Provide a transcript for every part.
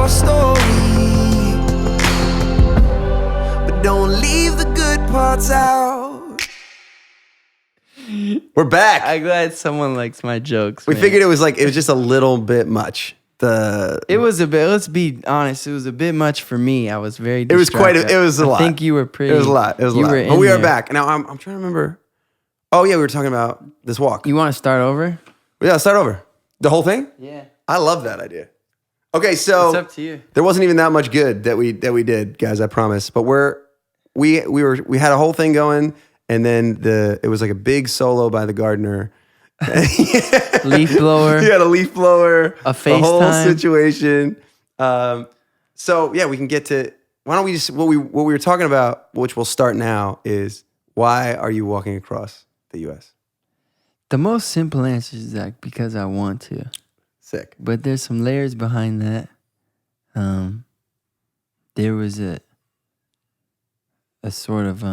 your story, but don't leave the good parts out. We're back. I'm glad someone likes my jokes. We man. figured it was just a little bit much. It was a bit. Let's be honest. It was a bit much for me. I was very. It was distracted. it was a lot. I think you were pretty. It was a lot. It was a you lot. were But in we are there. back. Now I'm trying to remember. Oh yeah, we were talking about this walk. You want to start over? Yeah, start over. The whole thing? Yeah. I love that idea. Okay, so It's up to you. there wasn't even that much good that we did, guys, I promise. But we had a whole thing going, and then it was like a big solo by the gardener. Leaf blower. He had a leaf blower. A the whole FaceTime. situation. So yeah, we can get to why don't we just what we were talking about, which we'll start now, is why are you walking across the US? The most simple answer is that because I want to. Sick. But there's some layers behind that. There was a sort of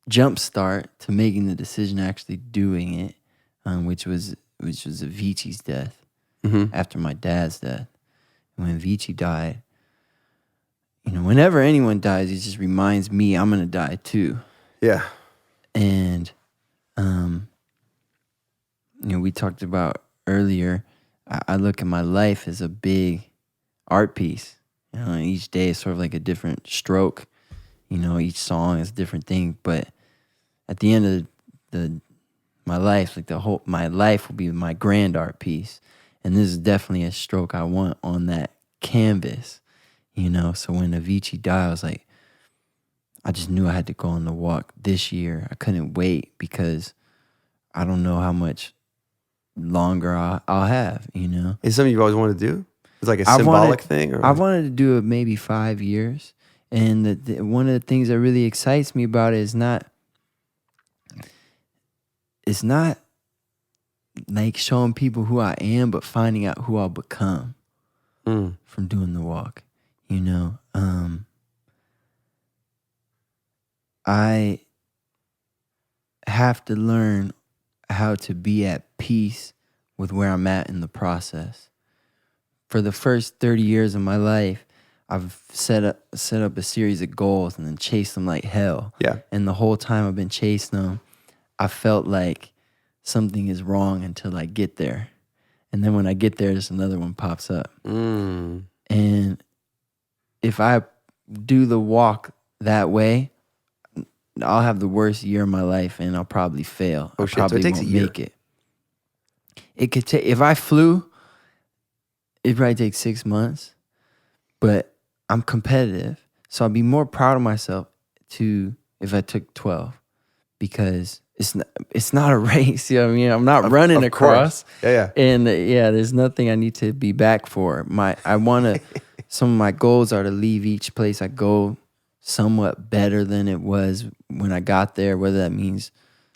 jump start to making the decision, actually doing it, which was Avicii's death. After my dad's death. And when Avicii died, whenever anyone dies, it just reminds me I'm gonna die too. Yeah. And we talked about earlier, I look at my life as a big art piece. Each day is sort of like a different stroke. Each song is a different thing. But at the end of my life, my life will be my grand art piece. And this is definitely a stroke I want on that canvas. So when Avicii died, I was like, I just knew I had to go on the walk this year. I couldn't wait because I don't know how much longer I'll have, Is something you've always wanted to do? It's like a symbolic thing? Or I wanted to do it maybe 5 years. And one of the things that really excites me about it is it's not like showing people who I am, but finding out who I'll become from doing the walk, I have to learn how to be at peace with where I'm at in the process. For the first 30 years of my life, I've set up a series of goals and then chased them like hell. Yeah. And the whole time I've been chasing them, I felt like something is wrong until I get there. And then when I get there, just another one pops up. And if I do the walk that way, I'll have the worst year of my life and I'll probably fail. Oh, I shit. probably So it takes won't a year. make it. It could take, if I flew, it'd probably take 6 months, but I'm competitive. So I'd be more proud of myself if I took 12, because it's not a race. You know what I mean? I'm not running across. Yeah. And there's nothing I need to be back for. Some of my goals are to leave each place I go somewhat better than it was when I got there, whether that means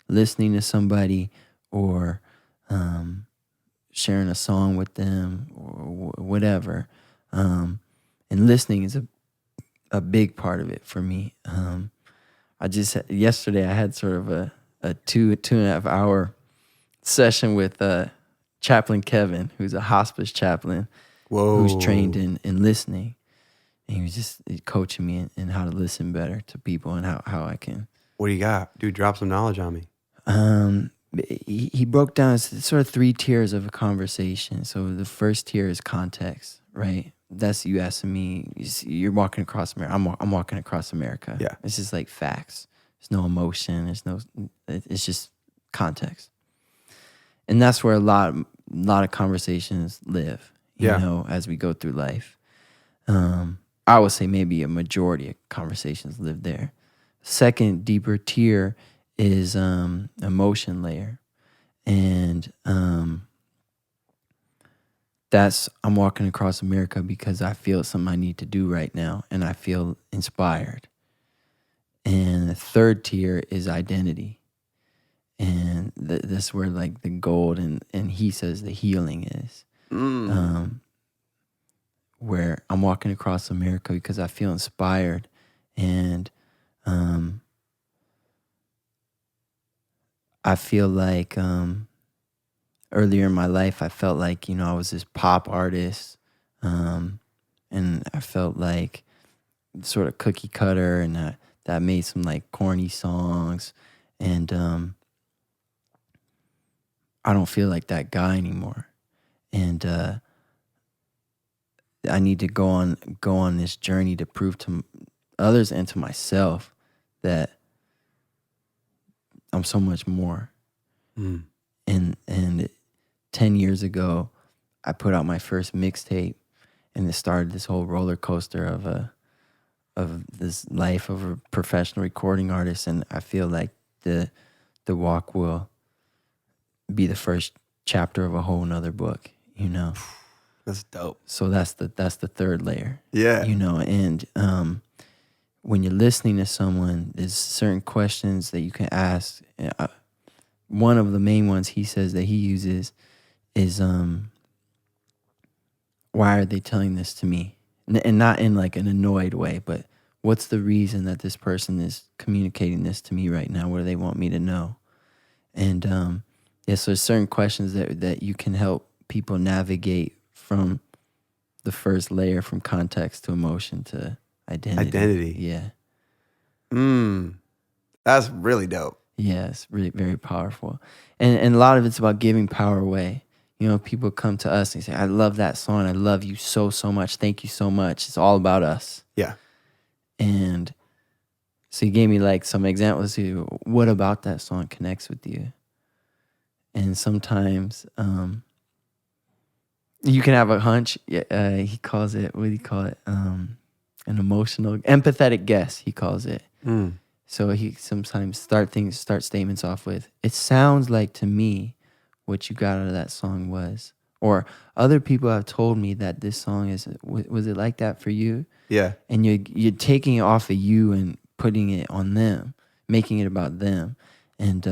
listening to somebody or sharing a song with them or whatever. And listening is a big part of it for me. Yesterday I had sort of a 2.5 hour session with Chaplain Kevin, who's a hospice chaplain. Whoa. Who's trained in listening. And he was just coaching me in how to listen better to people and how I can. What do you got? Dude, drop some knowledge on me. He broke down sort of 3 tiers of a conversation. So the first tier is context, right? That's you asking me, you're walking across America. I'm walking across America. Yeah. It's just like facts. There's no emotion. It's just context. And that's where a lot of conversations live, you know, as we go through life. I would say maybe a majority of conversations live there. Second, deeper tier is emotion layer. And I'm walking across America because I feel something I need to do right now and I feel inspired. And the third tier is identity. And that's where like the gold and he says the healing is. Where I'm walking across America because I feel inspired and I feel like earlier in my life, I felt like, you know, I was this pop artist, and I felt like sort of cookie cutter, and that I made some like corny songs, and I don't feel like that guy anymore, and I need to go on this journey to prove to others and to myself that I'm so much more. Mm. And 10 years ago, I put out my first mixtape, and it started this whole roller coaster of this life of a professional recording artist. And I feel like the walk will be the first chapter of a whole nother book, you know. That's dope. So that's the third layer. Yeah. You know, and when you're listening to someone, there's certain questions that you can ask. One of the main ones he says that he uses is, why are they telling this to me? And not in like an annoyed way, but what's the reason that this person is communicating this to me right now? What do they want me to know? And yeah, so there's certain questions that you can help people navigate from the first layer, from context to emotion to identity. Yeah. That's really dope. Yeah, it's really very powerful. And a lot of it's about giving power away. You know, people come to us and say, I love that song. I love you so much. Thank you so much. It's all about us. Yeah. And so he gave me like some examples of what about that song connects with you. And sometimes you can have a hunch. He calls it, what do you call it? An emotional, empathetic guess, he calls it. Mm. So he sometimes start statements off with, it sounds like to me what you got out of that song was. Or other people have told me that this song is, was it like that for you? Yeah. And you're taking it off of you and putting it on them, making it about them. And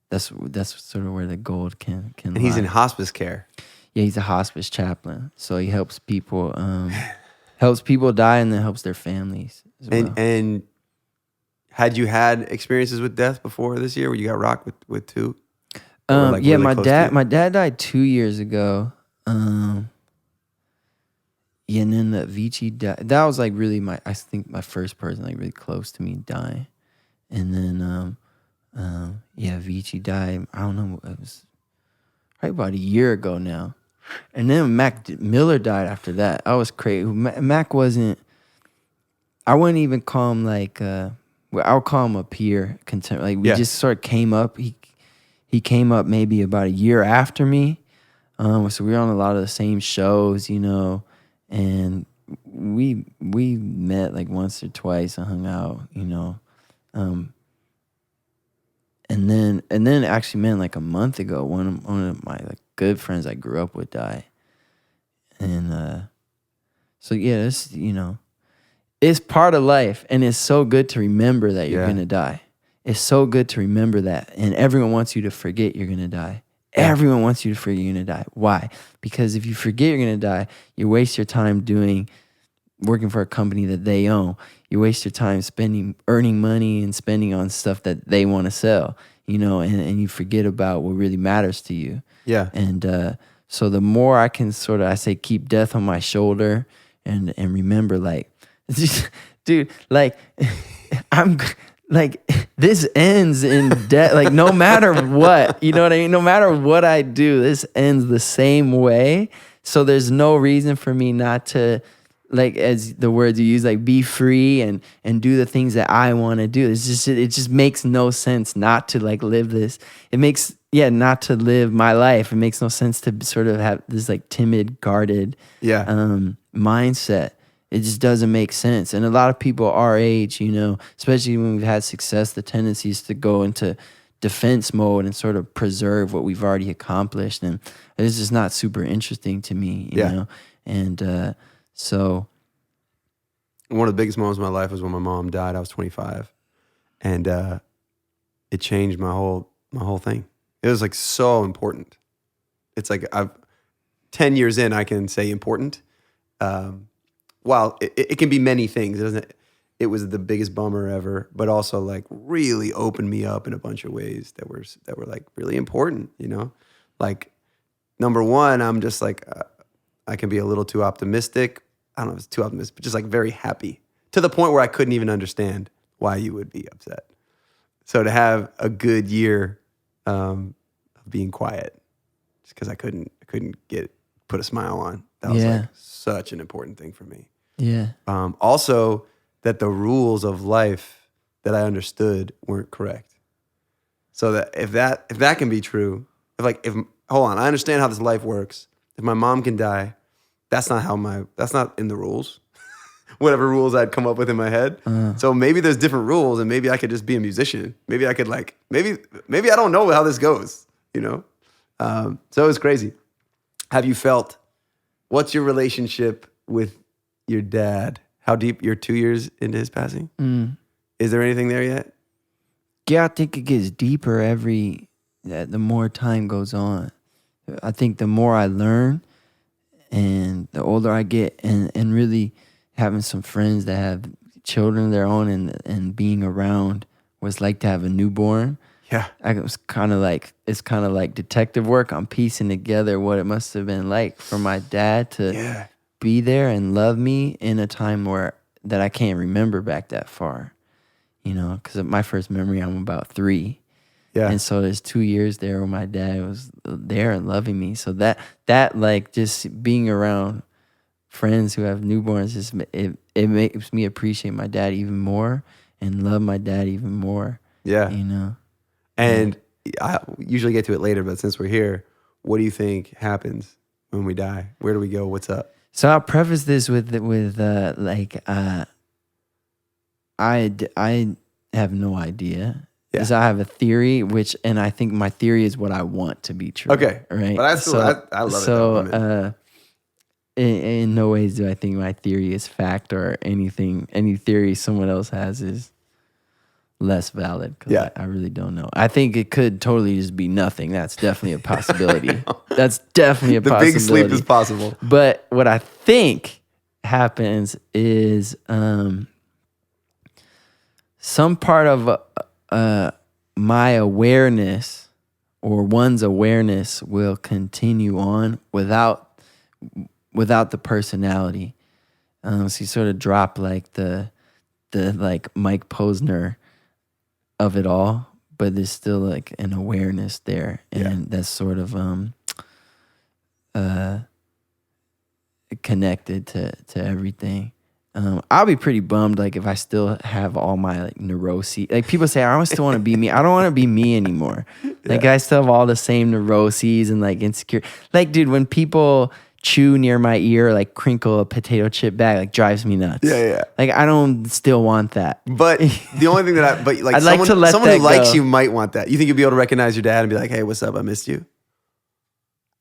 that's sort of where the gold can And he's lie. in hospice care. Yeah, he's a hospice chaplain. So he helps people die and then helps their families as well. And had you had experiences with death before this year where you got rocked with two? Like yeah, really my close to you? dad died 2 years ago. Yeah, and then Vici died. That was like really I think my first person like really close to me dying. And then yeah, Vici died. I don't know, it was right about a year ago now. And then Mac Miller died after that. I was crazy. Mac wasn't, I wouldn't even call him like I'll call him a peer. Like we just sort of came up. He came up maybe about a year after me. So we were on a lot of the same shows, you know, and we met like once or twice and hung out, you know. And then actually, man, like a month ago, one of my like good friends I grew up with died. And so yeah, it's, you know, it's part of life, and it's so good to remember that you're gonna die. It's so good to remember that, and everyone wants you to forget you're gonna die. Yeah. Everyone wants you to forget you're gonna die. Why? Because if you forget you're gonna die, you waste your time working for a company that they own. You waste your time earning money and spending on stuff that they want to sell, you know, and you forget about what really matters to you. Yeah. And so the more I can I say keep death on my shoulder and remember, like, dude, like, I'm like, this ends in death. Like, no matter what, you know what I mean? No matter what I do, this ends the same way. So there's no reason for me not to, like, as the words you use, like, be free and do the things that I want to do. It just makes no sense not to, like, live this. Not to live my life. It makes no sense to sort of have this, like, timid, guarded mindset. It just doesn't make sense. And a lot of people our age, you know, especially when we've had success, the tendency is to go into defense mode and sort of preserve what we've already accomplished. And it's just not super interesting to me, you know? And so one of the biggest moments of my life was when my mom died. I was 25. And it changed my whole thing. It was like so important. It's like 10 years in, I can say important. Well, it can be many things. It was the biggest bummer ever, but also like really opened me up in a bunch of ways that were like really important, you know? Like number one, I'm just like, I can be a little too optimistic. I don't know if it's too optimistic, but just like very happy to the point where I couldn't even understand why you would be upset. So to have a good year of being quiet, just because I couldn't put a smile on. That was like such an important thing for me. Yeah. Also, that the rules of life that I understood weren't correct. So that if that can be true, if hold on, I understand how this life works. If my mom can die, that's not in the rules. Whatever rules I'd come up with in my head. So maybe there's different rules, and maybe I could just be a musician. Maybe I could maybe I don't know how this goes, you know? So it was crazy. Have you felt, what's your relationship with your dad? How deep, you're 2 years into his passing? Is there anything there yet? Yeah, I think it gets deeper the more time goes on. I think the more I learn and the older I get, and really having some friends that have children of their own and being around what it's like to have a newborn. Yeah. It's kind of like detective work. I'm piecing together what it must have been like for my dad to be there and love me in a time that I can't remember back that far. You know, because my first memory, I'm about 3. Yeah. And so there's 2 years there where my dad was there and loving me. So that like just being around friends who have newborns, it makes me appreciate my dad even more and love my dad even more. Yeah. You know? And I usually get to it later, but since we're here, what do you think happens when we die? Where do we go? What's up? So I'll preface this with I have no idea. Because I have a theory, and I think my theory is what I want to be true. Okay. Right? But I love it. So in no ways do I think my theory is fact or anything. Any theory someone else has is less valid. Because I really don't know. I think it could totally just be nothing. That's definitely a possibility. That's definitely a possibility. The big sleep is possible. But what I think happens is some part of my awareness or one's awareness will continue on without the personality. So you sort of drop like the like Mike Posner of it all, but there's still like an awareness there, and that's sort of connected to everything. I'll be pretty bummed like if I still have all my like neuroses. Like people say, I still want to be me. I don't want to be me anymore. Like I still have all the same neuroses and like insecure. Like dude, when people chew near my ear, like crinkle a potato chip bag, like drives me nuts. Yeah. Like I don't still want that. But the only thing that I'd like to let someone that who likes go. you might want that. You think you'd be able to recognize your dad and be like, hey, what's up? I missed you.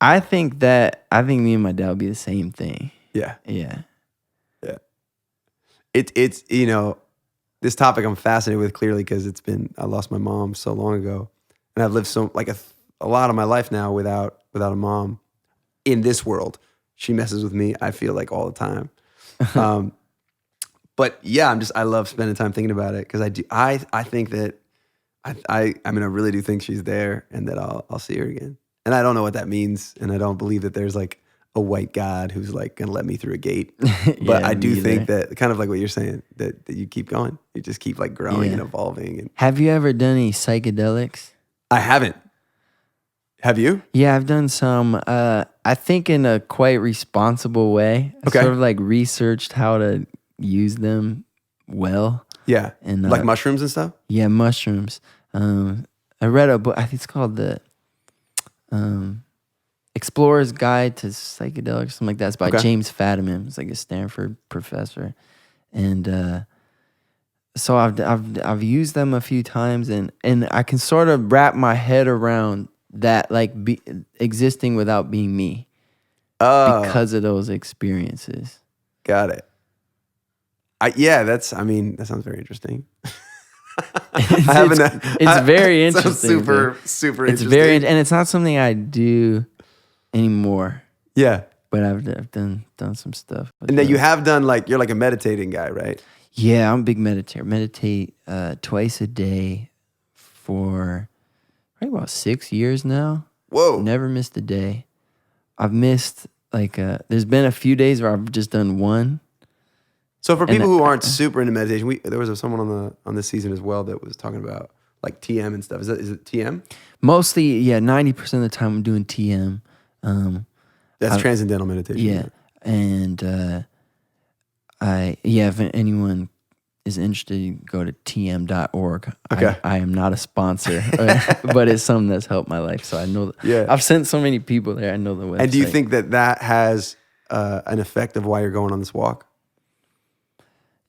I think me and my dad would be the same thing. Yeah. Yeah. It's you know, this topic I'm fascinated with clearly because I lost my mom so long ago, and I've lived so like a lot of my life now without a mom in this world. She messes with me, I feel like, all the time. But yeah, I love spending time thinking about it because I think that I really do think she's there and that I'll see her again. And I don't know what that means, and I don't believe that there's like a white God who's like gonna let me through a gate. But I do think that kind of like what you're saying, that you keep going. You just keep like growing and evolving. And have you ever done any psychedelics? I haven't. Have you? Yeah, I've done some. I think in a quite responsible way. I sort of like researched how to use them well. Yeah. And like mushrooms and stuff? Yeah, mushrooms. I read a book, I think it's called the Explorer's Guide to Psychedelics, something like that. It's by James Fadiman. It's like a Stanford professor. And so I've used them a few times, and I can sort of wrap my head around that, like existing without being me because of those experiences. Got it. That sounds very interesting. It's very interesting. Super interesting. It's very, and it's not something I do anymore. Yeah, but I've done some stuff. And then you have done you're like a meditating guy, right? Yeah, I'm a big meditator. Meditate twice a day for probably about 6 years now. Whoa! Never missed a day. I've missed like there's been a few days where I've just done one. So for people who aren't super into meditation, there was someone on this season as well that was talking about like TM and stuff. Is it TM? Mostly, yeah. 90% of the time I'm doing TM. That's transcendental meditation. Yeah, and if anyone is interested, go to tm.org. Okay. I am not a sponsor, but it's something that's helped my life. So I know I've sent so many people there. I know the website. And do you think that has an effect of why you're going on this walk?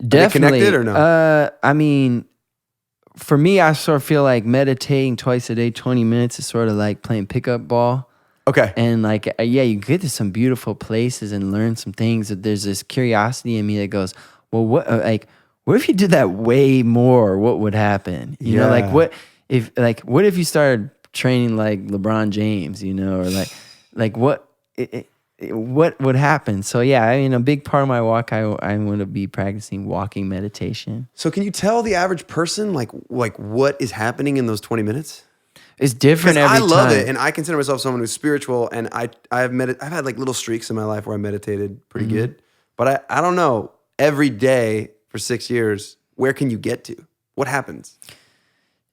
Definitely. Are they connected or no? I mean, for me, I sort of feel like meditating twice a day, 20 minutes is sort of like playing pickup ball. Okay. And like, you get to some beautiful places and learn some things. There's this curiosity in me that goes, well, what if you did that way more? What would happen? You know, like what if you started training like LeBron James, you know, or like what would happen? So yeah, I mean, a big part of my walk, I want to be practicing walking meditation. So can you tell the average person like what is happening in those 20 minutes? It's different every time. I love it, and I consider myself someone who's spiritual, and I've had like little streaks in my life where I meditated pretty good, but I don't know, every day for 6 years, where can you get to? What happens?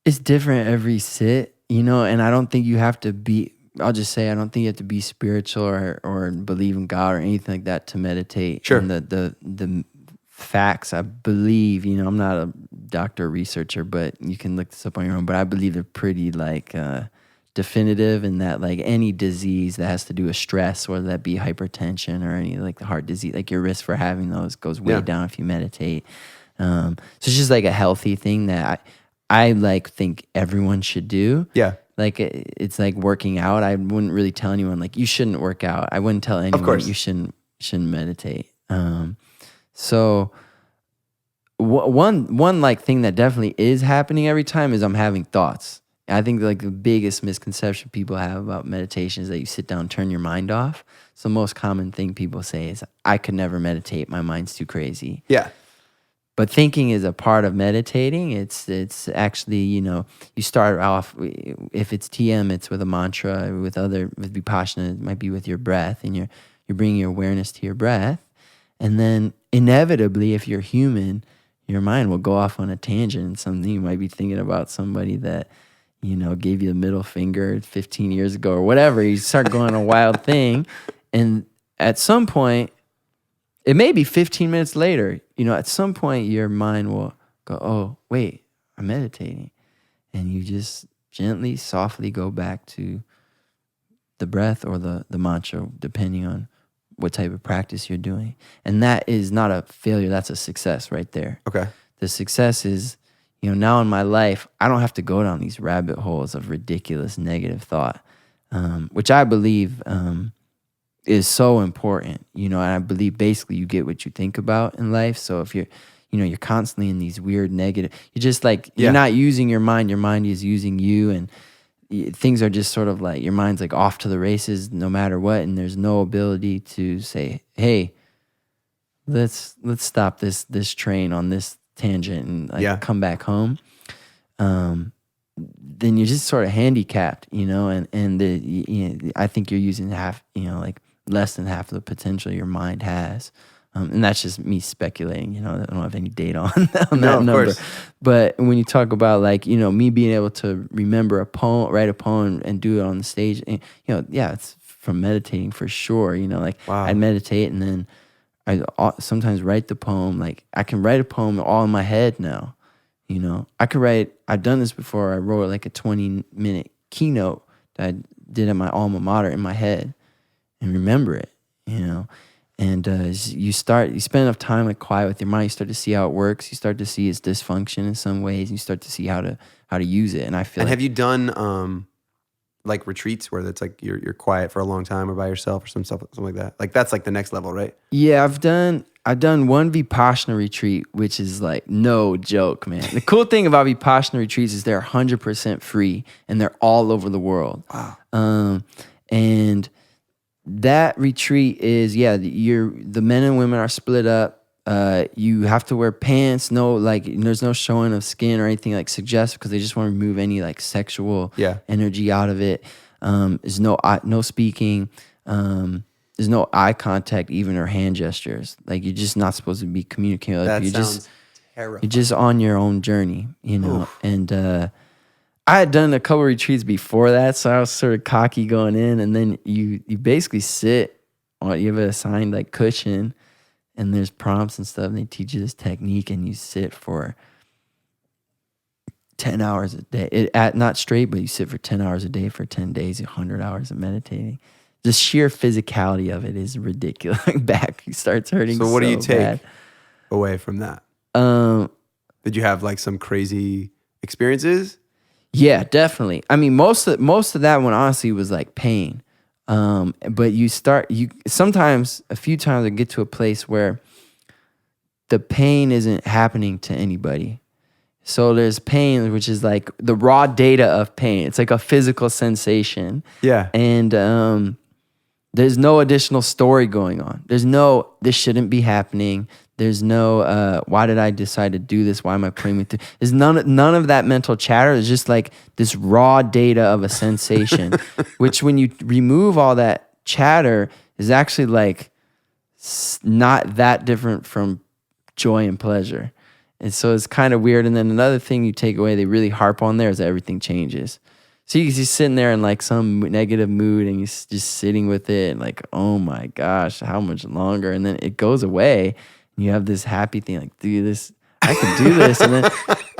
It's different every sit, you know, and I don't think you have to be, I'll just say, I don't think you have to be spiritual or believe in God or anything like that to meditate. Sure. And the facts, I believe, you know, I'm not a doctor or researcher, but you can look this up on your own, but I believe they're pretty like definitive in that like any disease that has to do with stress, whether that be hypertension or any like the heart disease, like your risk for having those goes way down if you meditate. So it's just like a healthy thing that I like think everyone should do. Yeah. Like it's like working out. I wouldn't really tell anyone like you shouldn't work out. I wouldn't tell anyone you shouldn't meditate. So one like thing that definitely is happening every time is I'm having thoughts. I think like the biggest misconception people have about meditation is that you sit down and turn your mind off. So the most common thing people say is, I could never meditate. My mind's too crazy. Yeah. But thinking is a part of meditating. It's actually, you know, you start off, if it's TM, it's with a mantra. With Vipassana, it might be with your breath, and you're bringing your awareness to your breath. And then inevitably, if you're human, your mind will go off on a tangent. Something you might be thinking about somebody that, you know, gave you the middle finger 15 years ago or whatever. You start going on a wild thing. And at some point, it may be 15 minutes later, you know, at some point your mind will go, oh, wait, I'm meditating. And you just gently, softly go back to the breath or the mantra, depending on what type of practice you're doing. And that is not a failure, that's a success right there. Okay. The success is, you know, now in my life, I don't have to go down these rabbit holes of ridiculous negative thought, which I believe is so important, you know, and I believe basically you get what you think about in life. So if you're constantly in these weird negative, you're just like, you're not using your mind is using you, and things are just sort of like, your mind's like off to the races no matter what, and there's no ability to say, hey, let's stop this train on this tangent and like come back home. Then you're just sort of handicapped, you know, and I think you're using half, you know, like less than half of the potential your mind has. And that's just me speculating, you know, I don't have any data on that number. Course. But when you talk about like, you know, me being able to remember a poem, write a poem and do it on the stage, and, you know, it's from meditating for sure. You know, like I meditate and then I sometimes write the poem. Like I can write a poem all in my head now, you know. I've done this before. I wrote like a 20-minute keynote that I did at my alma mater in my head and remember it, you know. And you spend enough time like quiet with your mind, you start to see how it works. You start to see its dysfunction in some ways. You start to see how to use it. And I feel. And have you done like retreats where it's like you're quiet for a long time or by yourself or something like that? Like that's like the next level, right? Yeah, I've done one Vipassana retreat, which is like no joke, man. The cool thing about Vipassana retreats is they're 100% free and they're all over the world. Wow. And that retreat is, the men and women are split up. You have to wear pants. There's no showing of skin or anything like suggestive because they just want to remove any like sexual energy out of it. There's no speaking. There's no eye contact, even or hand gestures. Like you're just not supposed to be communicating with other That people. sounds terrifying. You're just on your own journey, you know. Oof. And I had done a couple retreats before that, so I was sort of cocky going in. And then you basically sit on, you have an assigned like cushion, and there's prompts and stuff. And they teach you this technique, and you sit for 10 hours a day. Not straight, but you sit for 10 hours a day for 10 days, 100 hours of meditating. The sheer physicality of it is ridiculous. Back starts hurting. So what do you take bad. away from that? Did you have like some crazy experiences? Yeah, definitely. I mean, most of that one honestly was like pain. But you sometimes, a few times I get to a place where the pain isn't happening to anybody. So there's pain, which is like the raw data of pain. It's like a physical sensation. Yeah. And there's no additional story going on. There's no, this shouldn't be happening. There's no, why did I decide to do this? Why am I putting me through? There's none of that mental chatter. It's just like this raw data of a sensation, which when you remove all that chatter is actually like not that different from joy and pleasure. And so it's kind of weird. And then another thing you take away, they really harp on there, is that everything changes. So you're sitting there in like some negative mood and you're just sitting with it and like, oh my gosh, how much longer? And then it goes away and you have this happy thing like, dude, I can do this. And then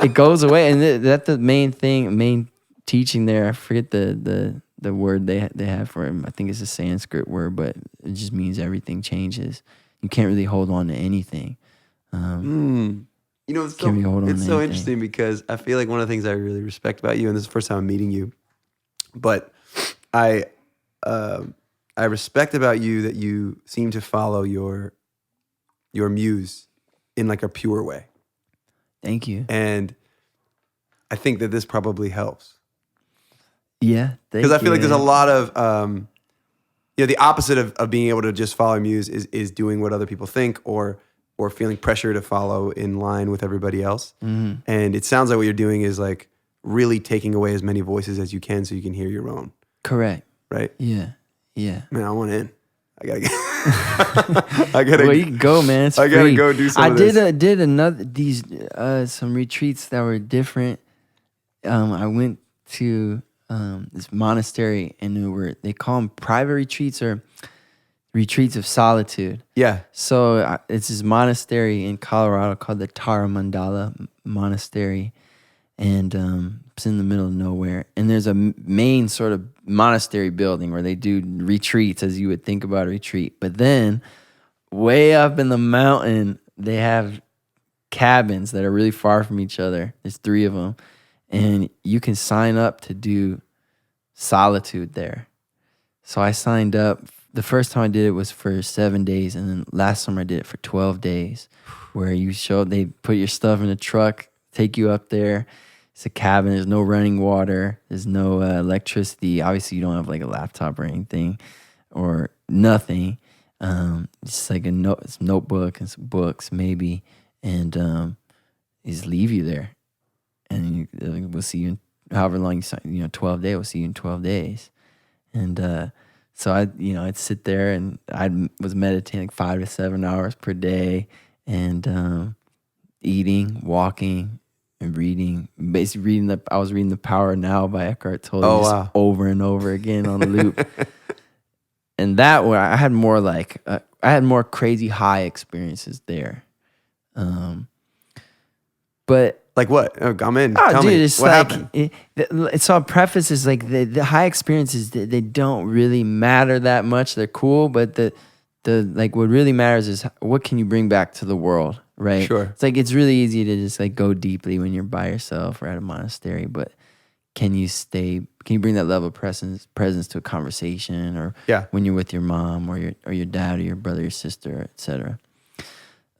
it goes away. And that's the main teaching there. I forget the word they have for it. I think it's a Sanskrit word, but it just means everything changes. You can't really hold on to anything. You know, it's so interesting because I feel like one of the things I really respect about you, and this is the first time I'm meeting you, but I respect about you that you seem to follow your muse in like a pure way. Thank you. And I think that this probably helps. Yeah. Because I feel like there's a lot of, the opposite of being able to just follow a muse is doing what other people think or feeling pressure to follow in line with everybody else. Mm-hmm. And it sounds like what you're doing is like really taking away as many voices as you can so you can hear your own. Correct. Right? Yeah. Yeah. Man, I want in. I gotta get. Well, you can go, man. It's I gotta go do some of this. I did some retreats that were different. I went to this monastery and they call them private retreats or retreats of solitude. Yeah. So it's this monastery in Colorado called the Tara Mandala Monastery. And it's in the middle of nowhere. And there's a main sort of monastery building where they do retreats as you would think about a retreat. But then way up in the mountain, they have cabins that are really far from each other. There's 3 of them. And you can sign up to do solitude there. So I signed up. The first time I did it was for 7 days, and then last summer I did it for 12 days, where they put your stuff in a truck, take you up there. It's a cabin. There's no running water. There's no electricity. Obviously, you don't have like a laptop or anything, or nothing. It's like it's a notebook and some books maybe, and they just leave you there, and we'll see you in however long you sign. 12 days. We'll see you in 12 days, and. So I'd sit there and I was meditating like 5 to 7 hours per day, and eating, walking, and reading. Basically I was reading The Power of Now by Eckhart Tolle just over and over again on loop. And that way I had more crazy high experiences there. But like what? I'm in. Oh, Tell dude, me. it's what like happened? so. Preface is like the high experiences. They don't really matter that much. They're cool, but the like what really matters is what can you bring back to the world, right? Sure. It's like it's really easy to just like go deeply when you're by yourself or at a monastery, but can you bring that level of presence to a conversation, or when you're with your mom or your dad or your brother, your sister, etc.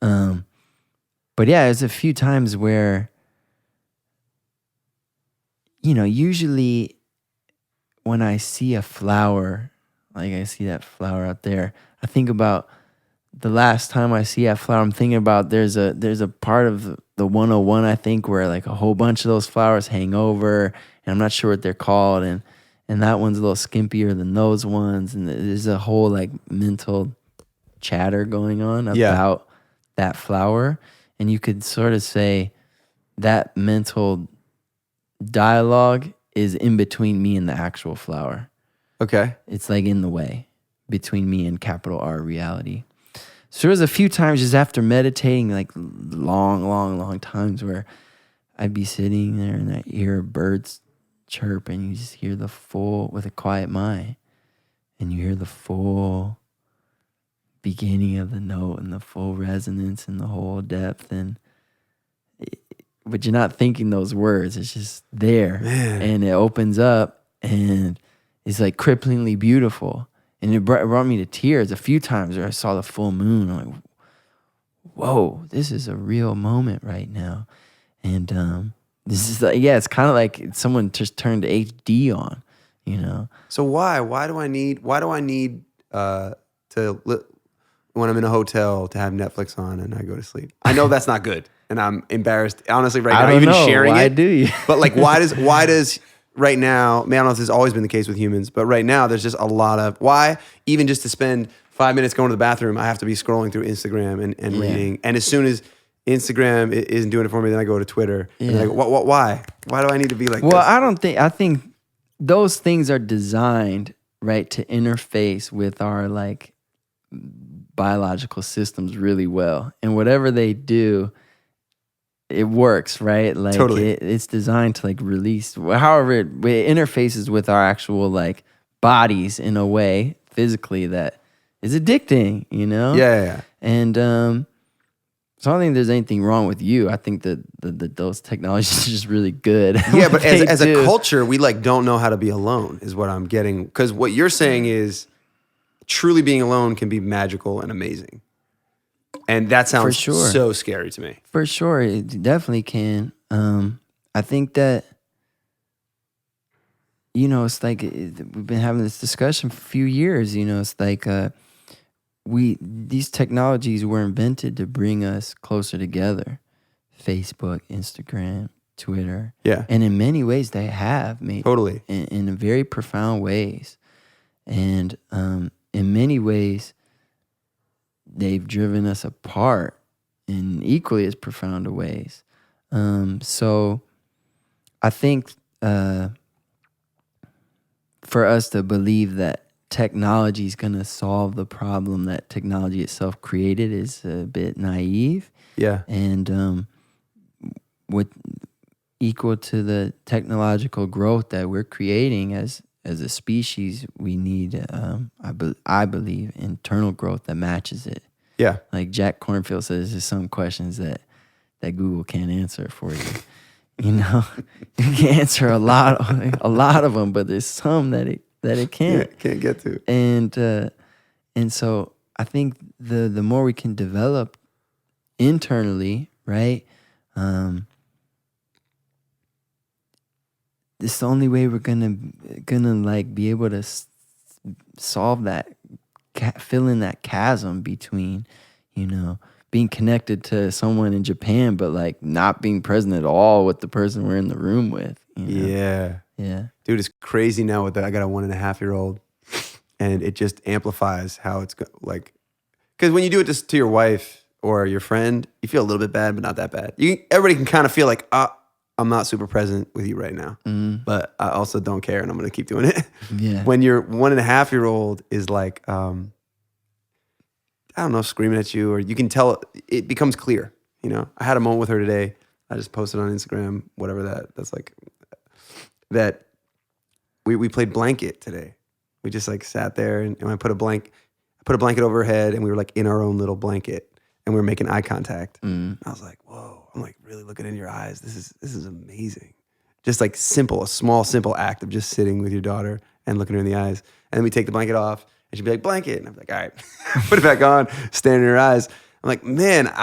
But yeah, there's a few times where. Usually when I see a flower, like I see that flower out there, I think about the last time I see that flower. I'm thinking about there's a part of the 101, I think, where like a whole bunch of those flowers hang over, and I'm not sure what they're called, and and that one's a little skimpier than those ones, and there's a whole like mental chatter going on about that flower, and you could sort of say that mental dialogue is in between me and the actual flower. Okay. It's like in the way between me and capital R reality. So there was a few times just after meditating, like long times, where I'd be sitting there and I'd hear birds chirp, and you just hear the full, with a quiet mind, and you hear the full beginning of the note and the full resonance and the whole depth, but you're not thinking those words. It's just there. Man. And it opens up, and it's like cripplingly beautiful. And it brought me to tears a few times where I saw the full moon. I'm like, whoa, this is a real moment right now. And this is like, it's kind of like someone just turned HD on, you know? So why do I need when I'm in a hotel to have Netflix on and I go to sleep? I know that's not good, and I'm embarrassed honestly right now even sharing why it. Do you? But like, why does right now? Man, I don't know if this has always been the case with humans, but right now there's just a lot of why. Even just to spend 5 minutes going to the bathroom, I have to be scrolling through Instagram and reading. And as soon as Instagram isn't doing it for me, then I go to Twitter. And then I go, why? Why do I need to be like this? Well, I think those things are designed, right, to interface with our like biological systems really well. And whatever they do, it works, right? Like totally. It's designed to like release, however it interfaces with our actual like bodies in a way physically that is addicting, you know? Yeah. And so I don't think there's anything wrong with you. I think that those technologies are just really good. Yeah, but as a culture, we like don't know how to be alone is what I'm getting. Because what you're saying is truly being alone can be magical and amazing. And that sounds so scary to me. For sure, it definitely can. I think that, you know, it's like we've been having this discussion for a few years. You know, it's like these technologies were invented to bring us closer together. Facebook, Instagram, Twitter. Yeah. And in many ways, they have made totally in very profound ways, and in many ways, they've driven us apart in equally as profound ways. So I think for us to believe that technology is going to solve the problem that technology itself created is a bit naive. Yeah. And with equal to the technological growth that we're creating as a species, we need, I believe, internal growth that matches it. Yeah. Like Jack Kornfield says, there's some questions that Google can't answer for you. You know, you can answer a lot of them, but there's some that it can't. Yeah, can't get to. And so I think the more we can develop internally, right? It's the only way we're gonna like be able to solve that, fill in that chasm between, you know, being connected to someone in Japan, but like not being present at all with the person we're in the room with. You know? Yeah. Dude, it's crazy now with that. I got a 1.5-year-old, and it just amplifies how it's like, because when you do it to your wife or your friend, you feel a little bit bad, but not that bad. Everybody can kind of feel like, I'm not super present with you right now, but I also don't care, and I'm going to keep doing it. Yeah. When your 1.5-year-old is like, I don't know, screaming at you, or you can tell it becomes clear. You know, I had a moment with her today. I just posted on Instagram, whatever that's like, that we played blanket today. We just like sat there and I put a blanket over her head, and we were like in our own little blanket, and we were making eye contact. I was like, whoa. I'm like really looking in your eyes. This is amazing. Just like a small, simple act of just sitting with your daughter and looking her in the eyes. And then we take the blanket off, and she'd be like, blanket. And I'm like, all right, put it back on, staring in her eyes. I'm like, man,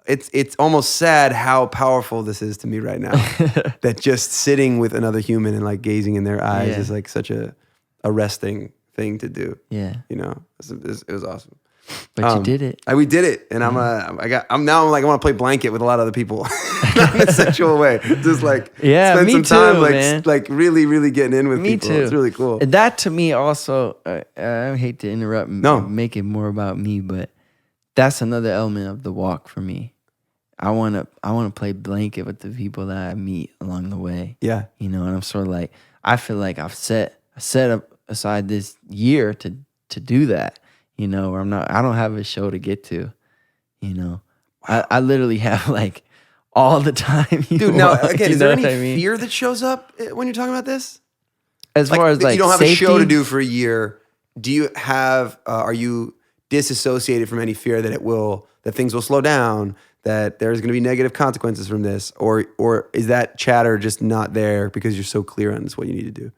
it's almost sad how powerful this is to me right now. That just sitting with another human and like gazing in their eyes is like such a resting thing to do. Yeah. You know, it was awesome. But you did it. We did it, and I'm now like I want to play blanket with a lot of other people, not in a sexual way. Just like spend me some time too, like man. like really really getting in with Me people. too. It's really cool. And that to me also, I hate to interrupt and No. make it more about me, but that's another element of the walk for me. I wanna play blanket with the people that I meet along the way. Yeah, You know, and I'm sort of like, I feel like I've set aside this year to do that. You know, where I don't have a show to get to. You know, I literally have like all the time. dude. Now again, is there any I mean? fear that shows up when you're talking about this? As far as like you don't have safety, a show to do for a year. Do you have? Are you disassociated from any fear that things will slow down? That there's going to be negative consequences from this, or is that chatter just not there because you're so clear on this what you need to do?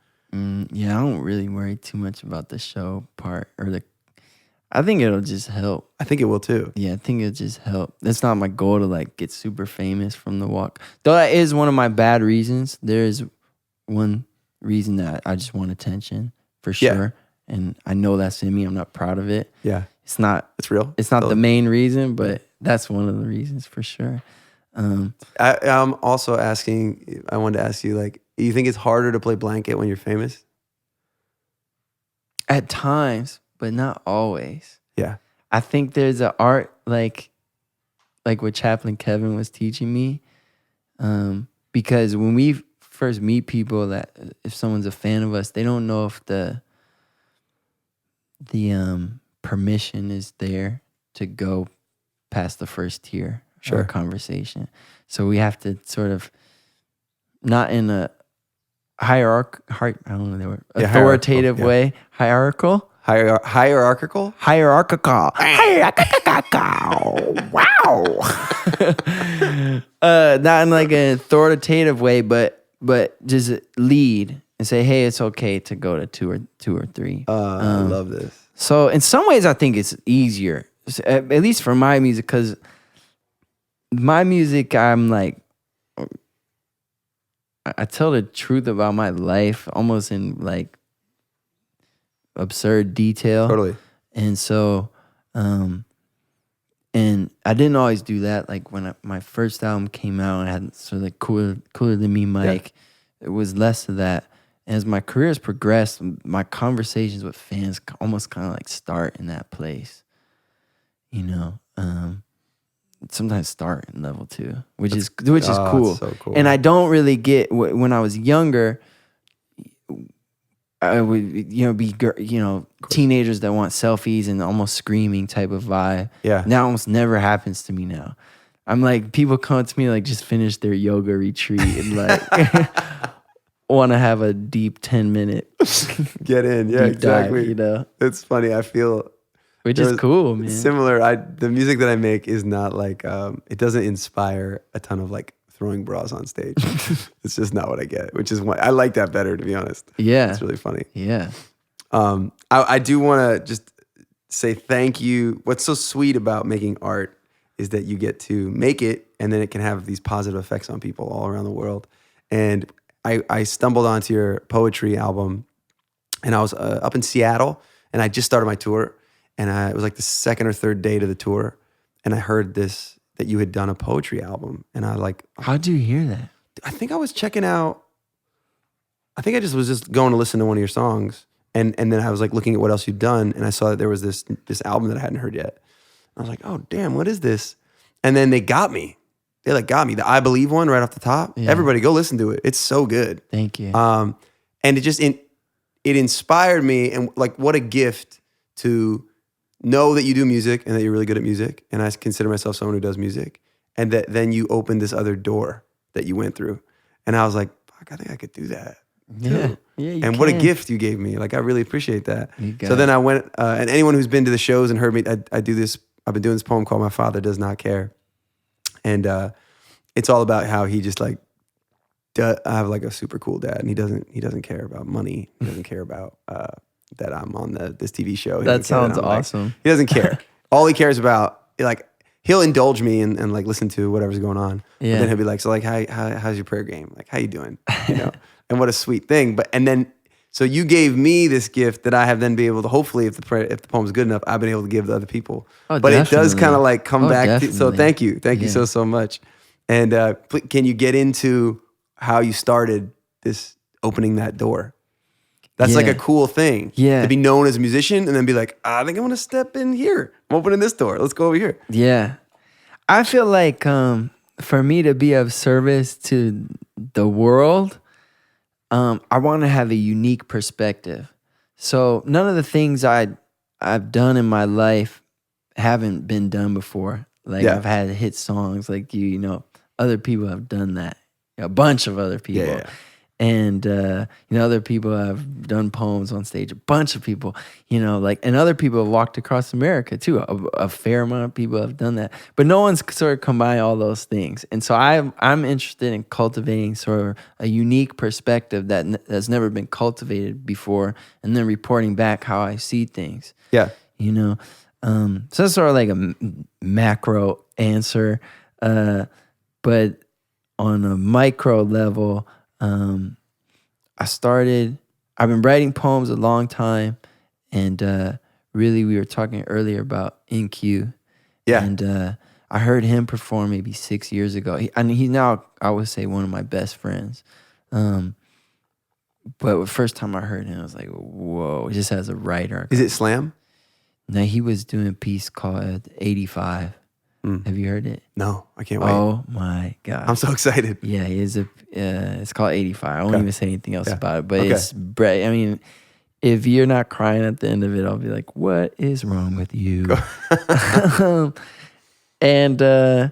Yeah, I don't really worry too much about the show part I think it'll just help. I think it will too. Yeah, I think it'll just help. It's not my goal to like get super famous from the walk. Though that is one of my bad reasons. There is one reason that I just want attention for sure. Yeah. And I know that's in me. I'm not proud of it. Yeah, It's not real. It's not the main reason, but that's one of the reasons for sure. I'm also asking. I wanted to ask you, like, you think it's harder to play blanket when you're famous? At times, but not always. Yeah. I think there's an art like what Chaplain Kevin was teaching me. Because when we first meet people, that if someone's a fan of us, they don't know if the permission is there to go past the first tier of a conversation. So we have to sort of, not in a authoritative way, hierarchical. Hierarchical? Hierarchical. Wow. Not in like an authoritative way, but just lead and say, hey, it's okay to go to two or three. I love this. So in some ways, I think it's easier, at least for my music, because my music, I'm like, I tell the truth about my life almost in like absurd detail. Totally. And so, and I didn't always do that. Like when my first album came out, I had sort of like Cooler Than Me, Mike. Yeah. It was less of that. And as my career has progressed, my conversations with fans almost kind of like start in that place. You know, sometimes start in level 2, which is cool. So cool. And I don't really get, when I was younger, I would, be, teenagers that want selfies and almost screaming type of vibe. Yeah. That almost never happens to me now. I'm like, people come to me like just finished their yoga retreat and like want to have a deep 10-minute get in. Yeah, exactly. Dive, It's funny. I feel, which is cool, man. Similar. The music that I make is not like, it doesn't inspire a ton of like throwing bras on stage. It's just not what I get, which is why I like that better, to be honest. Yeah. It's really funny. Yeah. I do want to just say thank you. What's so sweet about making art is that you get to make it and then it can have these positive effects on people all around the world. And I stumbled onto your poetry album and I was up in Seattle and I just started my tour. And it was like the second or third day to the tour. And I heard that you had done a poetry album. And I like... How'd you hear that? I think I was checking out... I think I was just going to listen to one of your songs. And then I was like looking at what else you'd done. And I saw that there was this album that I hadn't heard yet. I was like, oh, damn, what is this? And then they got me. They like got me. The I Believe one right off the top. Yeah. Everybody go listen to it. It's so good. Thank you. And it just... it inspired me. And like, what a gift to... know that you do music and that you're really good at music. And I consider myself someone who does music. And that then you opened this other door that you went through. And I was like, fuck, I think I could do that. Yeah. Yeah. And what a gift you gave me. Like, I really appreciate that. So then I went, and anyone who's been to the shows and heard me, I do this, I've been doing this poem called My Father Does Not Care. And it's all about how he just like, I have like a super cool dad and he doesn't care about money. He doesn't care about, that I'm on this TV show. That sounds awesome. Like, he doesn't care. All he cares about, like, he'll indulge me and like listen to whatever's going on. Yeah. But then he'll be like, so like, how's your prayer game? Like, how you doing? You know? And what a sweet thing. And then So you gave me this gift that I have then been able to, hopefully, if the poem's good enough, I've been able to give to other people. Oh, but definitely. it does kind of like come back. So Definitely. thank you so much. And can you get into how you started this, opening that door? That's like a cool thing. Yeah. To be known as a musician and then be like, I think I'm going to step in here. I'm opening this door. Let's go over here. Yeah. I feel like for me to be of service to the world, I want to have a unique perspective. So none of the things I've done in my life haven't been done before. Like I've had hit songs like you know, other people have done that. A bunch of other people. Yeah. And, other people have done poems on stage, a bunch of people, and other people have walked across America too. A fair amount of people have done that, but no one's sort of combined all those things. And so I'm interested in cultivating sort of a unique perspective that's never been cultivated before, and then reporting back how I see things. Yeah. So that's sort of like a macro answer. But on a micro level, I've been writing poems a long time, and really we were talking earlier about NQ. Yeah. And I heard him perform maybe 6 years ago. He's now, I would say, one of my best friends. But the first time I heard him, I was like, whoa, just as a writer. Is it slam? No, he was doing a piece called 85. Have you heard it? No, I can't wait. Oh my God. I'm so excited. Yeah, he is it's called 85. I won't even say anything else about it, but Okay. it's bright. I mean, if you're not crying at the end of it, I'll be like, what is wrong with you? And I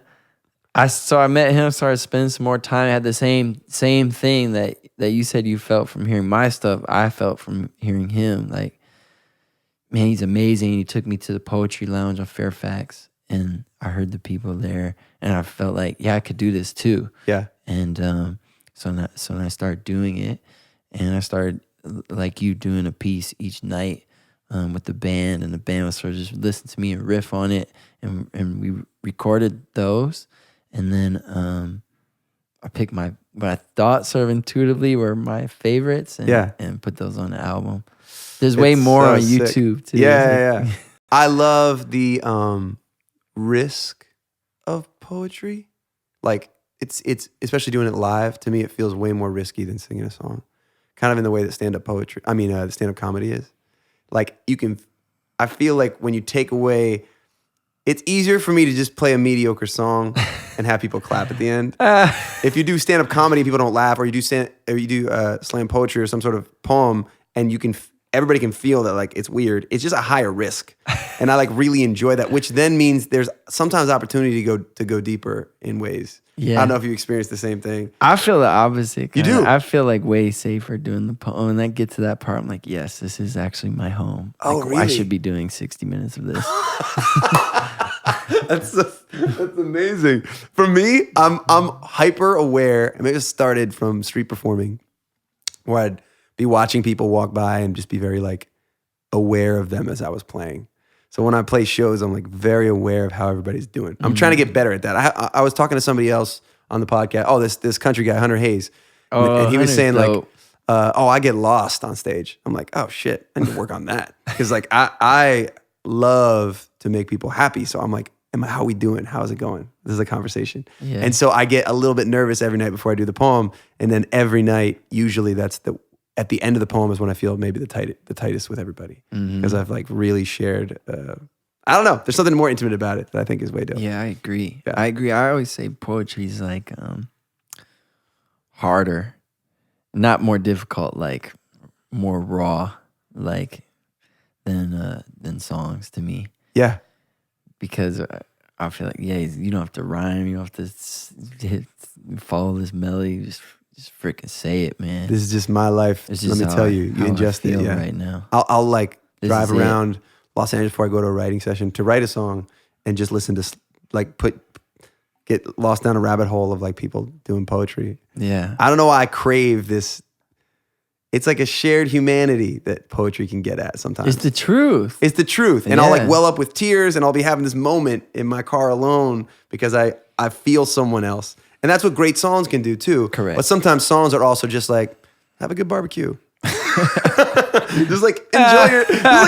met him, started spending some more time. I had the same thing that you said you felt from hearing my stuff. I felt from hearing him. Like, man, he's amazing. He took me to the Poetry Lounge on Fairfax, and I heard the people there, and I felt like, yeah, I could do this too. Yeah. And so then I started doing it, and I started, like you, doing a piece each night with the band, and the band was sort of just listen to me and riff on it, and we recorded those, and then I picked what I thought sort of intuitively were my favorites, and put those on the album. There's way more on YouTube too. Yeah. I love the risk of poetry. Like it's especially doing it live. To me, it feels way more risky than singing a song. Kind of in the way that the stand-up comedy is. Like I feel like when you take away, it's easier for me to just play a mediocre song and have people clap at the end. If you do stand-up comedy, people don't laugh, or you do slam poetry or some sort of poem, and everybody can feel that like it's weird. It's just a higher risk, and I like really enjoy that. Which then means there's sometimes opportunity to go deeper in ways. Yeah. I don't know if you experience the same thing. I feel the opposite. You do? I feel like way safer doing the poem. And I get to that part, I'm like, yes, this is actually my home. Oh, like, really? I should be doing 60 minutes of this. That's amazing. For me, I'm hyper aware. I mean, it started from street performing, where I'd be watching people walk by and just be very like aware of them as I was playing. So when I play shows, I'm like very aware of how everybody's doing. I'm trying to get better at that. I was talking to somebody else on the podcast. Oh, this country guy, Hunter Hayes. And he was saying dope. Like, I get lost on stage. I'm like, oh shit, I need to work on that. Because like I love to make people happy. So I'm like, how are we doing? How's it going? This is a conversation. Yeah. And so I get a little bit nervous every night before I do the poem. And then every night, usually at the end of the poem is when I feel maybe the tightest with everybody. Because I've like really shared, I don't know. There's something more intimate about it that I think is way dope. Yeah, I agree. Yeah. I agree. I always say poetry is like harder, not more difficult, like more raw, like than songs to me. Yeah. Because I feel like, you don't have to rhyme. You don't have to follow this melody. Just freaking say it, man. This is just my life. Let me tell you, you ingest it. Yeah. Right now, I'll like drive around Los Angeles before I go to a writing session to write a song and just listen to like get lost down a rabbit hole of like people doing poetry. Yeah, I don't know why I crave this. It's like a shared humanity that poetry can get at sometimes. It's the truth. It's the truth. And I'll like well up with tears, and I'll be having this moment in my car alone because I feel someone else. And that's what great songs can do too. Correct. But sometimes songs are also just like, have a good barbecue. just like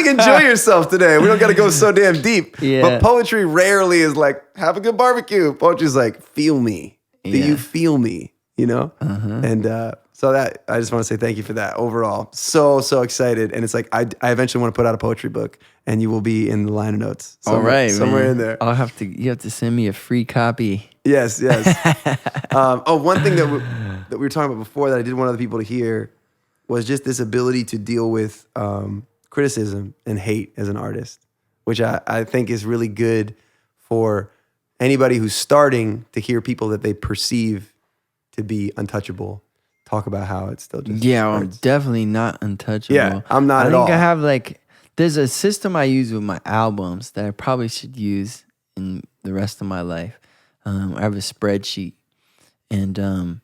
enjoy yourself today. We don't got to go so damn deep. Yeah. But poetry rarely is like, have a good barbecue. Poetry is like, feel me. Do you feel me? You know? And so that, I just want to say thank you for that overall. So excited. And it's like, I eventually want to put out a poetry book, and you will be in the liner notes. Somewhere in there. You have to send me a free copy. Yes. One thing that we were talking about before that I did want other people to hear was just this ability to deal with criticism and hate as an artist, which I think is really good for anybody who's starting to hear people that they perceive to be untouchable talk about how it's still just I'm definitely not untouchable. Yeah, I'm not at all. I think I have there's a system I use with my albums that I probably should use in the rest of my life. I have a spreadsheet, and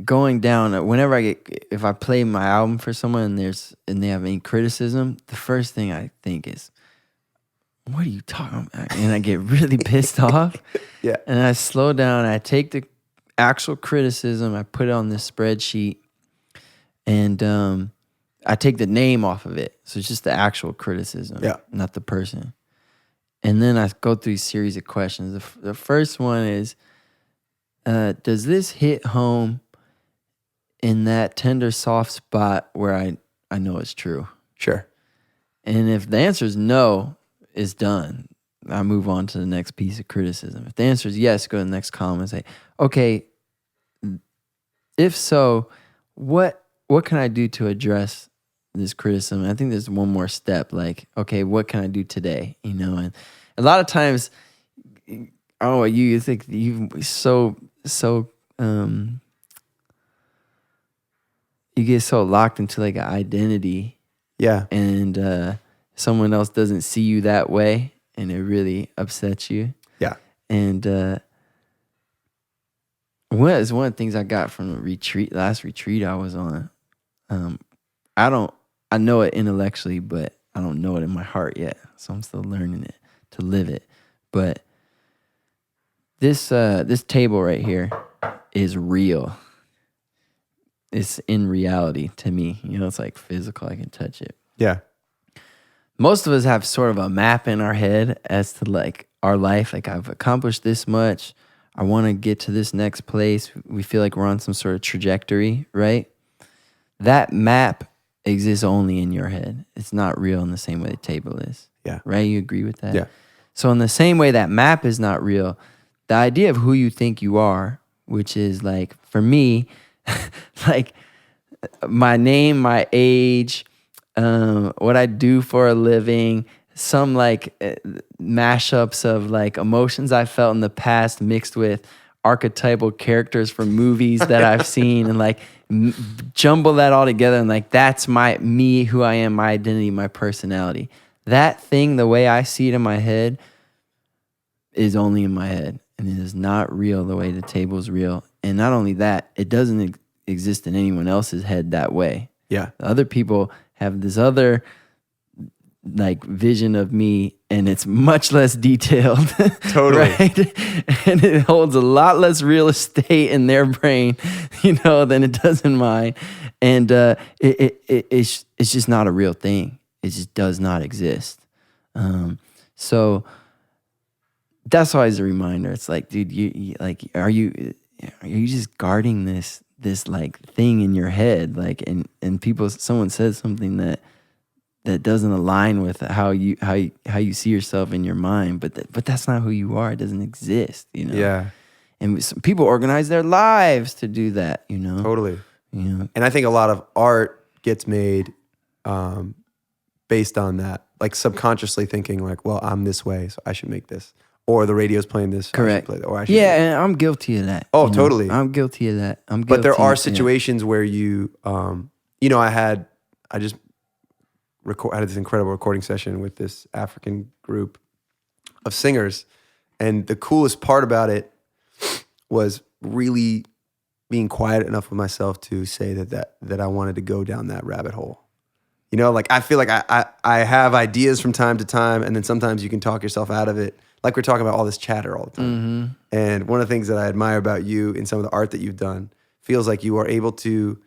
going down whenever if I play my album for someone and they have any criticism, the first thing I think is, what are you talking about? And I get really pissed off. Yeah. And I slow down. I take the actual criticism, I put it on this spreadsheet, and I take the name off of it. So it's just the actual criticism, not the person. And then I go through a series of questions. The first one is, does this hit home in that tender, soft spot where I know it's true? Sure. And if the answer is no, it's done. I move on to the next piece of criticism. If the answer is yes, go to the next column and say, okay, if so, what can I do to address this criticism? I think there's one more step, like, okay, what can I do today? You know, and a lot of times, you think you you get so locked into like an identity. Yeah. And someone else doesn't see you that way, and it really upsets you. Yeah. And one of the things I got from the last retreat I was on. I know it intellectually, but I don't know it in my heart yet. So I'm still learning it to live it. But this table right here is real. It's in reality to me. You know, it's like physical. I can touch it. Yeah. Most of us have sort of a map in our head as to like our life. Like, I've accomplished this much. I want to get to this next place. We feel like we're on some sort of trajectory, right? That map exists only in your head. It's not real in the same way the table is. Yeah. Right? You agree with that? Yeah. So in the same way that map is not real, the idea of who you think you are, which is like, for me, like my name, my age, what I do for a living, some like mashups of like emotions I felt in the past mixed with archetypal characters from movies that I've seen, and like jumble that all together, and like that's me, who I am, my identity, my personality. That thing, the way I see it in my head, is only in my head, and it is not real the way the table is real. And not only that, it doesn't exist in anyone else's head that way. Yeah. Other people have this other like vision of me, and it's much less detailed. Totally. Right? And it holds a lot less real estate in their brain, you know, than it does in mine. And it's just not a real thing. It just does not exist. So that's always a reminder. It's like, dude, you like, are you just guarding this like thing in your head? Like, and someone says something that doesn't align with how you see yourself in your mind, but that's not who you are. It doesn't exist, you know? Yeah. And people organize their lives to do that, you know? Totally. You know? And I think a lot of art gets made based on that, like subconsciously thinking like, well, I'm this way, so I should make this. Or the radio's playing this. Correct. So I should play that, or I should and I'm guilty of that. Oh, you know? totally. I'm guilty of that. But there are situations where you, I just had this incredible recording session with this African group of singers. And the coolest part about it was really being quiet enough with myself to say that I wanted to go down that rabbit hole. You know, like I feel like I have ideas from time to time, and then sometimes you can talk yourself out of it. Like we're talking about all this chatter all the time. Mm-hmm. And one of the things that I admire about you in some of the art that you've done feels like you are able to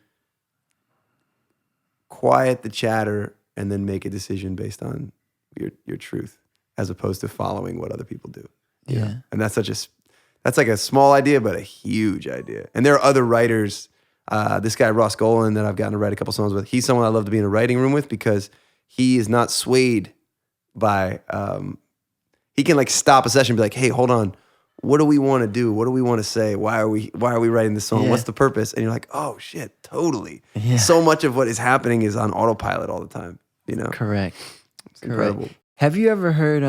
quiet the chatter and then make a decision based on your truth, as opposed to following what other people do. You know? And that's that's like a small idea, but a huge idea. And there are other writers. This guy, Ross Golan, that I've gotten to write a couple songs with, he's someone I love to be in a writing room with because he is not swayed by, he can like stop a session and be like, hey, hold on. What do we want to do? What do we want to say? Why are we writing this song? What's the purpose? And you're like, oh shit, totally. So much of what is happening is on autopilot all the time, you know? Correct. It's incredible. Have you ever heard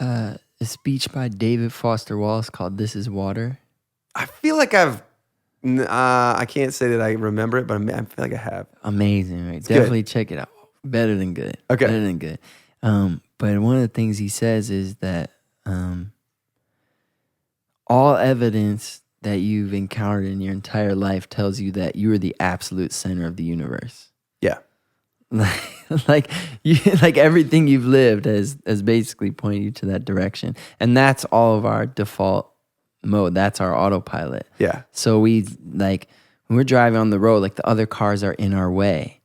a speech by David Foster Wallace called "This Is Water"? I feel like I can't say that I remember it, but I feel like I have. Amazing, right? Definitely check it out. Better than good. Okay. Better than good. But one of the things he says is that all evidence that you've encountered in your entire life tells you that you are the absolute center of the universe. Yeah. like everything you've lived has basically pointed you to that direction. And that's all of our default mode. That's our autopilot. Yeah. So we when we're driving on the road, like the other cars are in our way.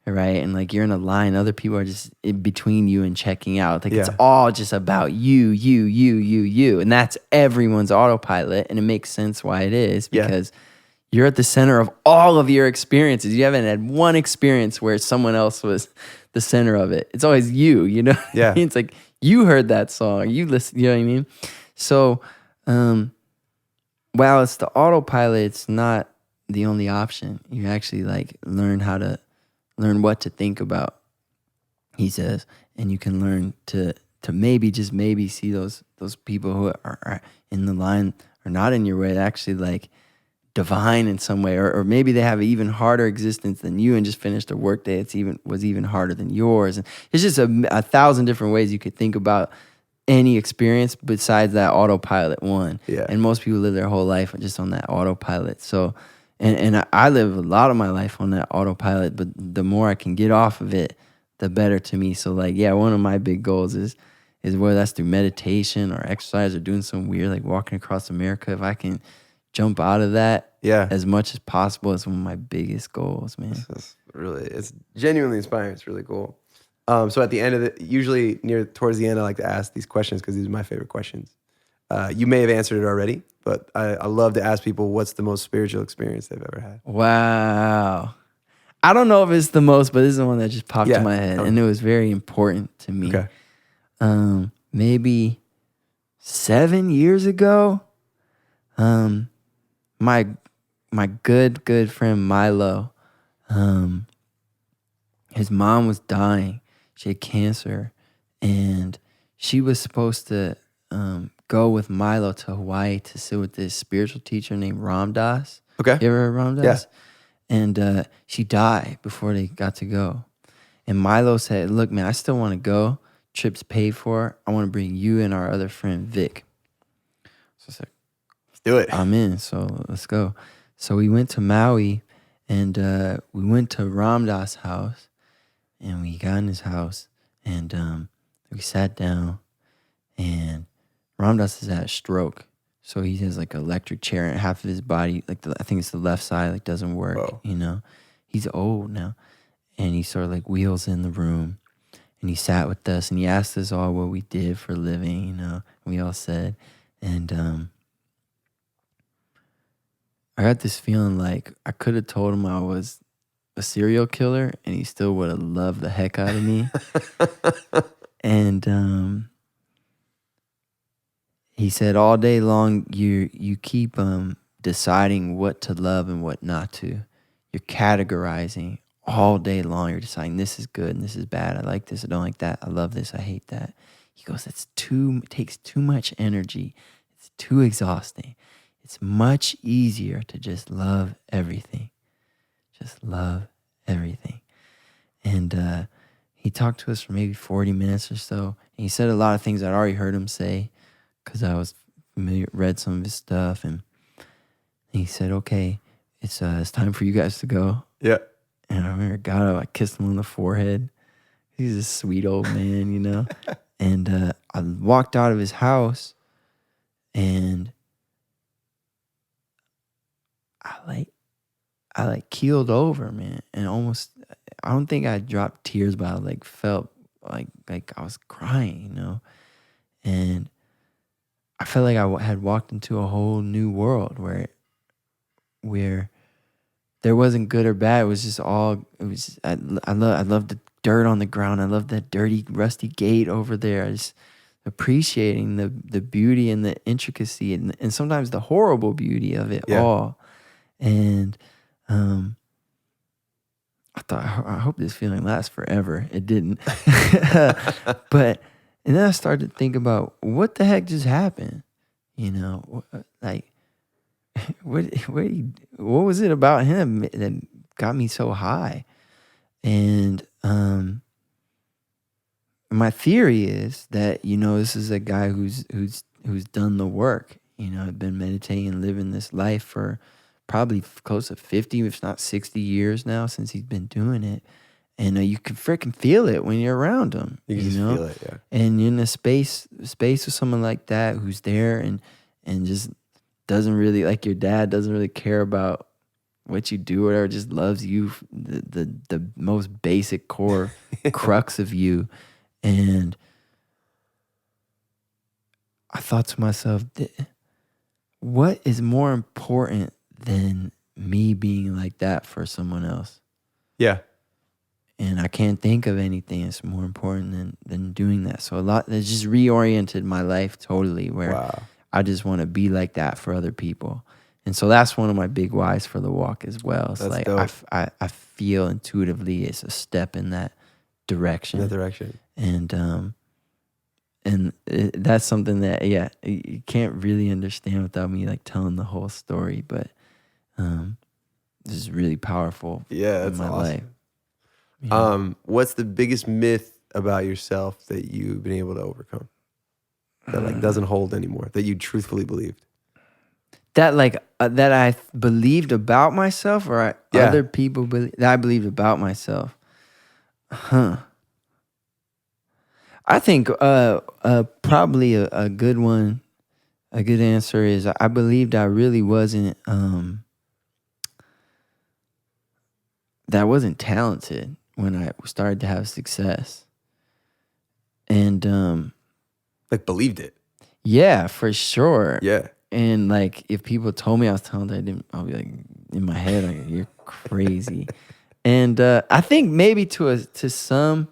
Right. And like you're in a line, other people are just in between you and checking out. Like it's all just about you. And that's everyone's autopilot. And it makes sense why it is, because you're at the center of all of your experiences. You haven't had one experience where someone else was the center of it. It's always you, you know? Yeah. It's like you heard that song, you listened, you know what I mean? So while it's the autopilot, it's not the only option. You actually like learn what to think about, he says, and you can learn to maybe, just maybe, see those people who are in the line are not in your way, actually like divine in some way, or maybe they have an even harder existence than you and just finished a workday was even harder than yours. And it's just a 1,000 different ways you could think about any experience besides that autopilot one. Yeah. And most people live their whole life just on that autopilot. So. And I live a lot of my life on that autopilot, but the more I can get off of it, the better to me. So like, one of my big goals is whether that's through meditation or exercise or doing some weird, like walking across America, if I can jump out of that as much as possible, is one of my biggest goals, man. It's genuinely inspiring. It's really cool. So at the end of it, usually towards the end, I like to ask these questions because these are my favorite questions. You may have answered it already, but I love to ask people what's the most spiritual experience they've ever had. Wow. I don't know if it's the most, but this is the one that just popped in my head, and it was very important to me. Okay. Maybe 7 years ago, my good friend Milo, his mom was dying. She had cancer, and she was supposed to go with Milo to Hawaii to sit with this spiritual teacher named Ramdas. Okay. You ever heard of Ramdas? Yeah. And she died before they got to go. And Milo said, look, man, I still want to go. Trip's paid for. I want to bring you and our other friend, Vic. So I said, let's do it. I'm in, so let's go. So we went to Maui, and we went to Ramdas' house, and we got in his house, and we sat down, and Ramdas has had a stroke, so he has like an electric chair, and half of his body, like I think it's the left side, like doesn't work. Whoa. You know, he's old now, and he sort of like wheels in the room, and he sat with us, and he asked us all what we did for a living. You know, and we all said, and I got this feeling like I could have told him I was a serial killer, and he still would have loved the heck out of me. And he said, all day long, you keep deciding what to love and what not to. You're categorizing all day long. You're deciding this is good and this is bad. I like this. I don't like that. I love this. I hate that. He goes, it takes too much energy. It's too exhausting. It's much easier to just love everything. Just love everything. And he talked to us for maybe 40 minutes or so. And he said a lot of things I'd already heard him say, because I was familiar, read some of his stuff, and he said, okay, it's time for you guys to go. Yeah. And I remember got up, I kissed him on the forehead. He's a sweet old man, you know. And I walked out of his house, and I keeled over, man, and almost I don't think I dropped tears, but I like felt like I was crying, you know, and I felt like I had walked into a whole new world where there wasn't good or bad. It was just all. It was. I love the dirt on the ground. I love that dirty, rusty gate over there. I just appreciating the beauty and the intricacy and sometimes the horrible beauty of it all. And I thought, I hope this feeling lasts forever. It didn't. But and then I started to think about what the heck just happened. You know, like what was it about him that got me so high? And my theory is that, you know, this is a guy who's done the work. You know, been meditating and living this life for probably close to 50, if not 60 years now since he's been doing it. And you can freaking feel it when you're around him. You can just feel it, yeah. And in a space with someone like that who's there and just doesn't really, like your dad, doesn't really care about what you do or whatever, just loves you, the most basic core crux of you. And I thought to myself, what is more important than me being like that for someone else? Yeah. And I can't think of anything that's more important than doing that. So that just reoriented my life totally, where I just want to be like that for other people. And so that's one of my big whys for the walk as well. It's that's like dope. I feel intuitively it's a step in that direction. And that's something that you can't really understand without me like telling the whole story. But this is really powerful. Yeah, that's in my awesome. life. Yeah. What's the biggest myth about yourself that you've been able to overcome? That like doesn't hold anymore, that you truthfully believed? That that I believed about myself, or other people that I believed about myself. I think probably a good one, a good answer is I believed I really wasn't that I wasn't talented when I started to have success. And like believed it. Yeah, for sure. Yeah. And like if people told me I was talented, I'll be like in my head, like, you're crazy. And I think maybe to some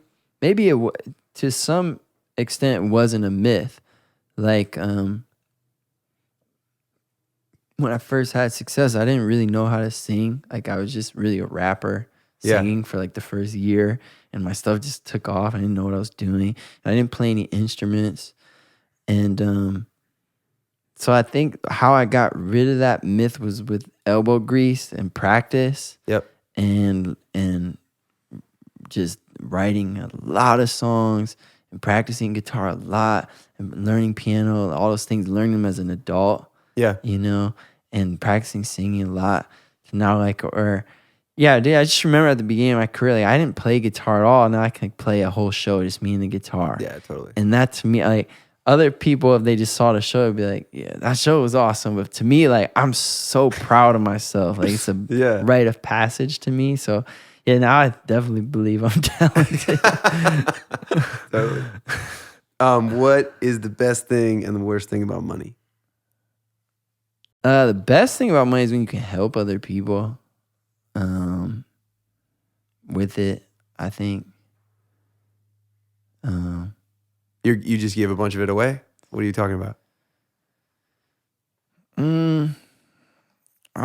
extent it wasn't a myth. Like when I first had success, I didn't really know how to sing. Like I was just really a rapper singing for like the first year, and my stuff just took off. I didn't know what I was doing. I didn't play any instruments. And so I think how I got rid of that myth was with elbow grease and practice. Yep. And just writing a lot of songs and practicing guitar a lot and learning piano, all those things, learning them as an adult. Yeah. You know, and practicing singing a lot. Now dude, I just remember at the beginning of my career, like I didn't play guitar at all. Now I can play a whole show, just me and the guitar. Yeah, totally. And that to me, like other people, if they just saw the show, would be like, yeah, that show was awesome. But to me, like I'm so proud of myself. Like it's a rite of passage to me. So yeah, now I definitely believe I'm talented. Totally. What is the best thing and the worst thing about money? The best thing about money is when you can help other people with it, I think. You just gave a bunch of it away? What are you talking about? I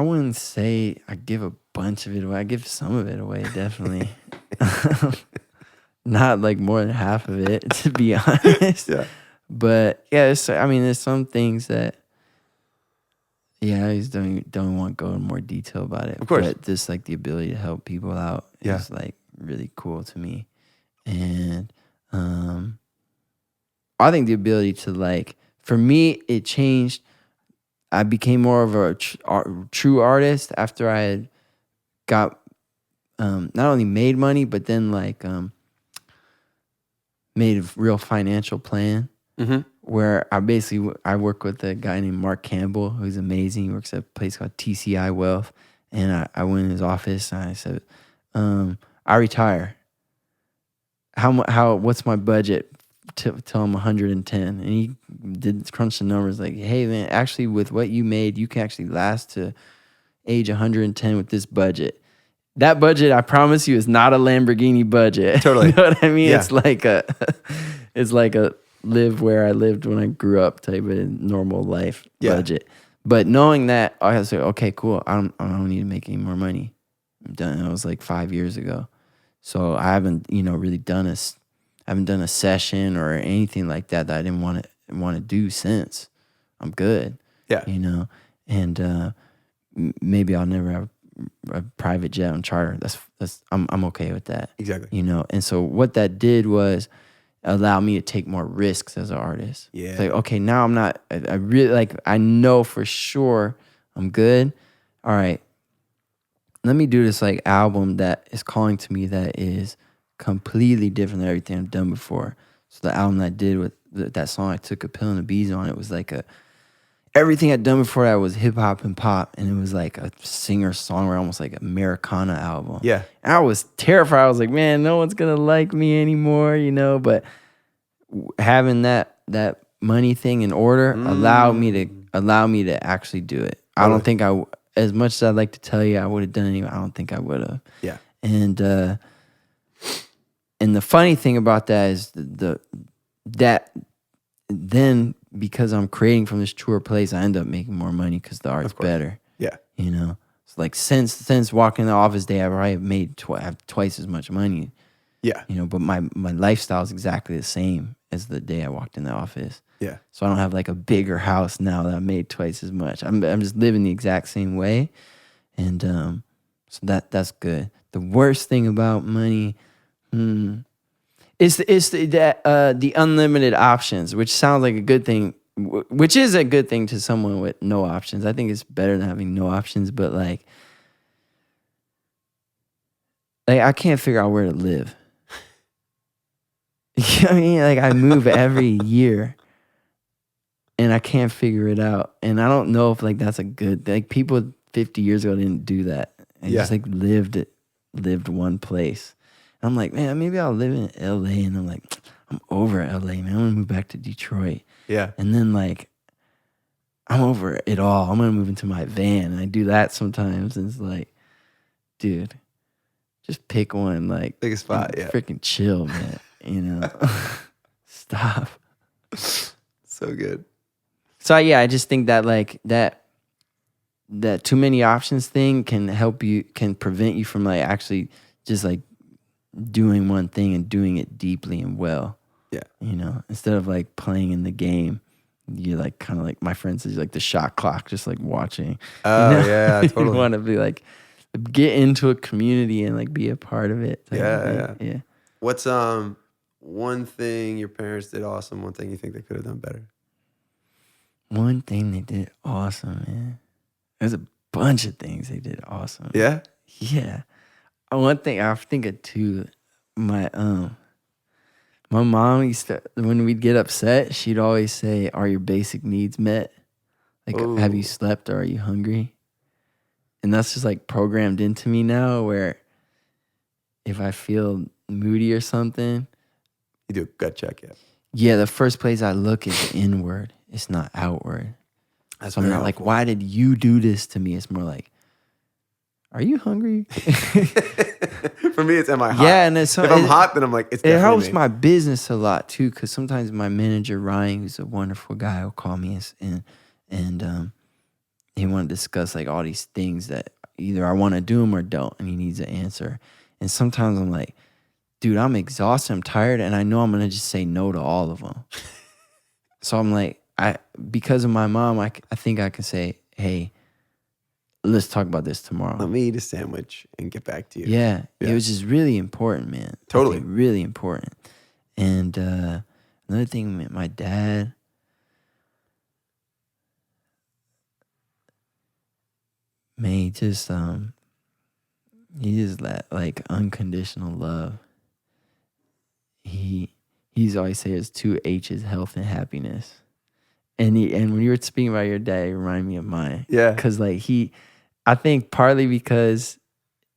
wouldn't say I give a bunch of it away. I give some of it away, definitely. Not like more than half of it, to be honest. Yeah. But yeah, there's some things that I just don't want to go in more detail about it. Of course. But just like the ability to help people out is like really cool to me. And I think the ability to like, for me, it changed. I became more of a true artist after I had got not only made money, but then like made a real financial plan. Mm-hmm. Where I work with a guy named Mark Campbell, who's amazing. He works at a place called TCI Wealth. And I went in his office and I said, I retire. What's my budget till I'm 110? And he did crunch the numbers like, hey man, actually with what you made, you can actually last to age 110 with this budget. That budget, I promise you, is not a Lamborghini budget. Totally. You know what I mean? Yeah. It's like a live where I lived when I grew up type of normal life budget. But knowing that, I was like, okay, cool. I don't need to make any more money. I'm done. That was like 5 years ago. So I haven't, really done a session or anything like that I didn't want to do since. I'm good. Yeah. And maybe I'll never have a private jet on charter. I'm okay with that. Exactly. And so what that did was allow me to take more risks as an artist. Yeah. It's like, okay, now I'm not, I really I know for sure I'm good. All right. Let me do this album that is calling to me that is completely different than everything I've done before. So the album that I did with that song, I took a pill and the bees on, it was everything I'd done before that was hip hop and pop. And it was like a singer-songwriter, almost like Americana album. Yeah. And I was terrified. I was like, man, no one's going to like me anymore, but having that money thing in order allowed me to actually do it. I don't think as much as I'd like to tell you I would have done it, I don't think I would have. Yeah. And the funny thing about that is that then because I'm creating from this truer place, I end up making more money because the art's better. Yeah. So since walking in the office day, I probably have made have twice as much money. Yeah. But my lifestyle is exactly the same as the day I walked in the office. Yeah. So I don't have a bigger house now that I made twice as much. I'm just living the exact same way, and so that's good. The worst thing about money, is the unlimited options, which sounds like a good thing, which is a good thing to someone with no options. I think it's better than having no options, but I can't figure out where to live. You know what I mean? I move every year and I can't figure it out. And I don't know if that's a good, people 50 years ago didn't do that. And just lived one place. And I'm like, man, maybe I'll live in LA. And I'm like, I'm over LA, man. I'm gonna move back to Detroit. Yeah. And then I'm over it all. I'm gonna move into my van. And I do that sometimes. And it's like, dude, just pick one, pick a spot, yeah. Freaking chill, man. Stop. So good. So yeah, I just think that that too many options thing can prevent you from actually just doing one thing and doing it deeply and well. Yeah. Instead of playing in the game, you kind of my friend says, the shot clock, just watching. Oh yeah, totally. You want to be get into a community and be a part of it. Yeah. What's one thing your parents did awesome? One thing you think they could have done better? One thing they did awesome, man. There's a bunch of things they did awesome. Yeah? Yeah. One thing I think of too, my mom used to, when we'd get upset, she'd always say, "Are your basic needs met? Have you slept or are you hungry?" And that's just programmed into me now, where if I feel moody or something, You do a gut check, yeah. Yeah, the first place I look is inward. It's not outward. That's so I'm not helpful. why did you do this to me? It's more are you hungry? For me, it's am I hot? Yeah, and if I'm hot, then I'm it's definitely it helps me. my business a lot too, because sometimes my manager Ryan, who's a wonderful guy, will call me and he want to discuss all these things that either I want to do them or don't, and he needs an answer. And sometimes I'm like, dude, I'm exhausted, I'm tired, and I know I'm gonna just say no to all of them. So I'm because of my mom, I think I can say, hey, let's talk about this tomorrow. Let me eat a sandwich and get back to you. Yeah, it was just really important, man. Totally. Really important. And another thing, my dad, man, he just that unconditional love. He's always said it's 2 H's, health and happiness. And when you were speaking about your dad, it reminded me of mine. Yeah. Because I think partly because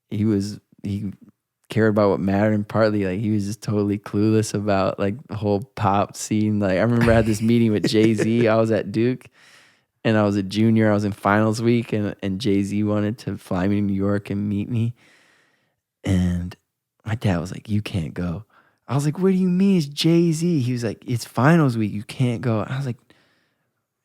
he cared about what mattered, and partly like he was just totally clueless about like the whole pop scene. Like I remember I had this meeting with Jay-Z. I was at Duke and I was a junior. I was in finals week and Jay-Z wanted to fly me to New York and meet me. And my dad was like, you can't go. I was like, what do you mean it's Jay-Z? He was like, it's finals week. You can't go. I was like,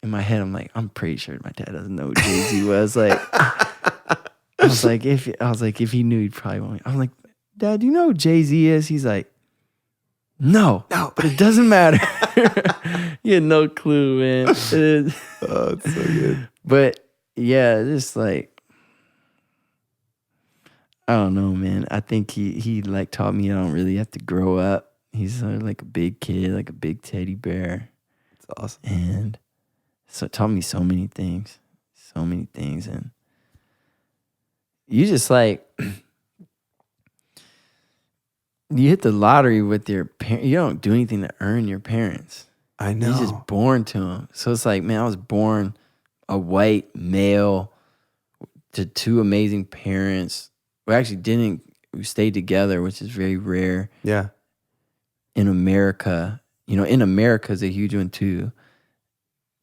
in my head, I'm like, I'm pretty sure my dad doesn't know who Jay-Z was. Like, I was like, if he knew, he'd probably want me. I'm like, Dad, do you know who Jay-Z is? He's like, no, but it doesn't matter. He had no clue, man. Oh, it's so good. But yeah, just like, I don't know, man. I think he like taught me I don't really have to grow up. He's sort of like a big kid, like a big teddy bear. It's awesome. And so it taught me so many things. And you just like, you hit the lottery with your parents. You don't do anything to earn your parents. I know. You're just born to them. So it's like, man, I was born a white male to two amazing parents. We stayed together, which is very rare. Yeah. In America. In America is a huge one too.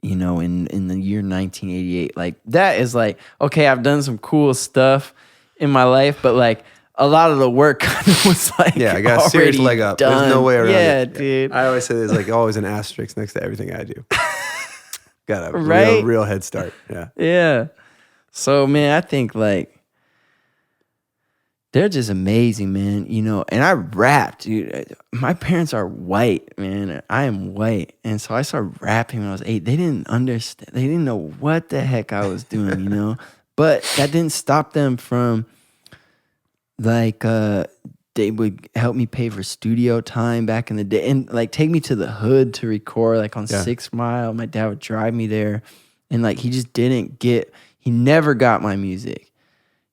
In the year 1988. Like, that is like, okay, I've done some cool stuff in my life, but like, a lot of the work kind of was like, yeah, I got a serious leg up. Done. There's no way around it. Yeah, dude. I always say there's like always an asterisk next to everything I do. Got a right? real head start. Yeah. Yeah. So, man, I think like, they're just amazing, man. And I rapped. Dude. My parents are white, man. I am white. And so I started rapping when I was 8. They didn't understand. They didn't know what the heck I was doing, But that didn't stop them from, like, they would help me pay for studio time back in the day. And, like, take me to the hood to record, like, on 6 Mile. My dad would drive me there. And, like, he just he never got my music.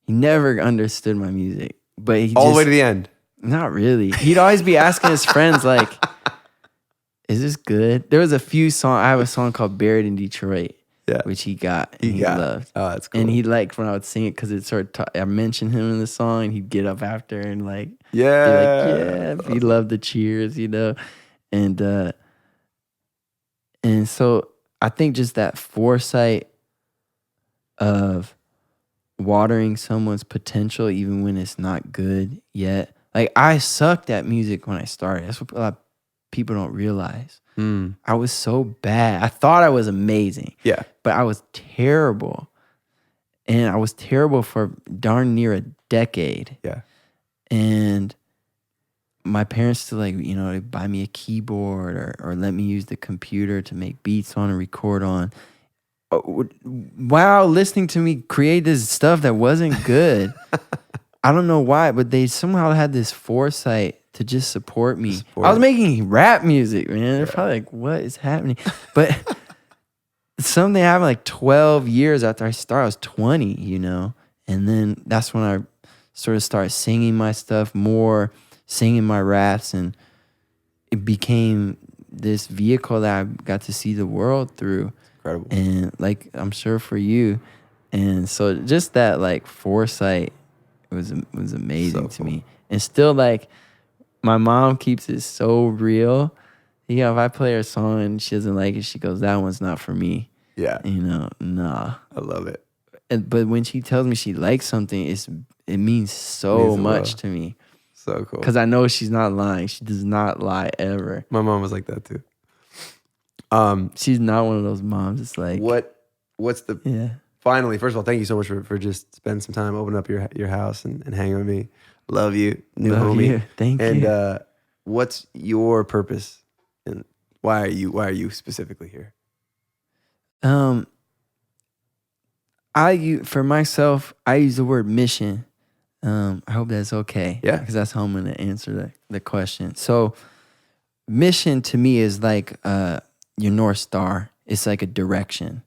He never understood my music, but he all the way to the end. Not really. He'd always be asking his friends, like, is this good? There was a few songs. I have a song called Buried in Detroit, which he got and he loved. Oh, that's cool. And he liked when I would sing it because it I mentioned him in the song and he'd get up after and like, yeah. He loved the cheers, And so I think just that foresight of watering someone's potential even when it's not good yet. Like, I sucked at music when I started. That's what a lot of people don't realize. I was so bad. I thought I was amazing. Yeah. But I was terrible. And I was terrible for darn near a decade. Yeah. And my parents still they'd buy me a keyboard or let me use the computer to make beats on and record on. While listening to me create this stuff that wasn't good. I don't know why, but they somehow had this foresight to just support me. I was making rap music, man. They're probably like, what is happening? But something happened like 12 years after I started. I was 20, And then that's when I sort of started singing my stuff more, singing my raps, and it became this vehicle that I got to see the world through. Incredible. And like, I'm sure for you. And so just that like foresight was amazing to me. And still, like, my mom keeps it so real. If I play her song and she doesn't like it, she goes, that one's not for me. Yeah. Nah. I love it. But when she tells me she likes something, it means so much to me. So cool. Because I know she's not lying. She does not lie ever. My mom was like that too. She's not one of those moms. It's like, what's the finally, first of all, thank you so much for just spending some time, opening up your house and hanging with me. Love you, new Love homie. you. Thank you. And what's your purpose and why are you specifically here? For myself, I use the word mission. I hope that's okay. Yeah. Because that's how I'm going to answer the question. So mission to me is like your North Star. It's like a direction.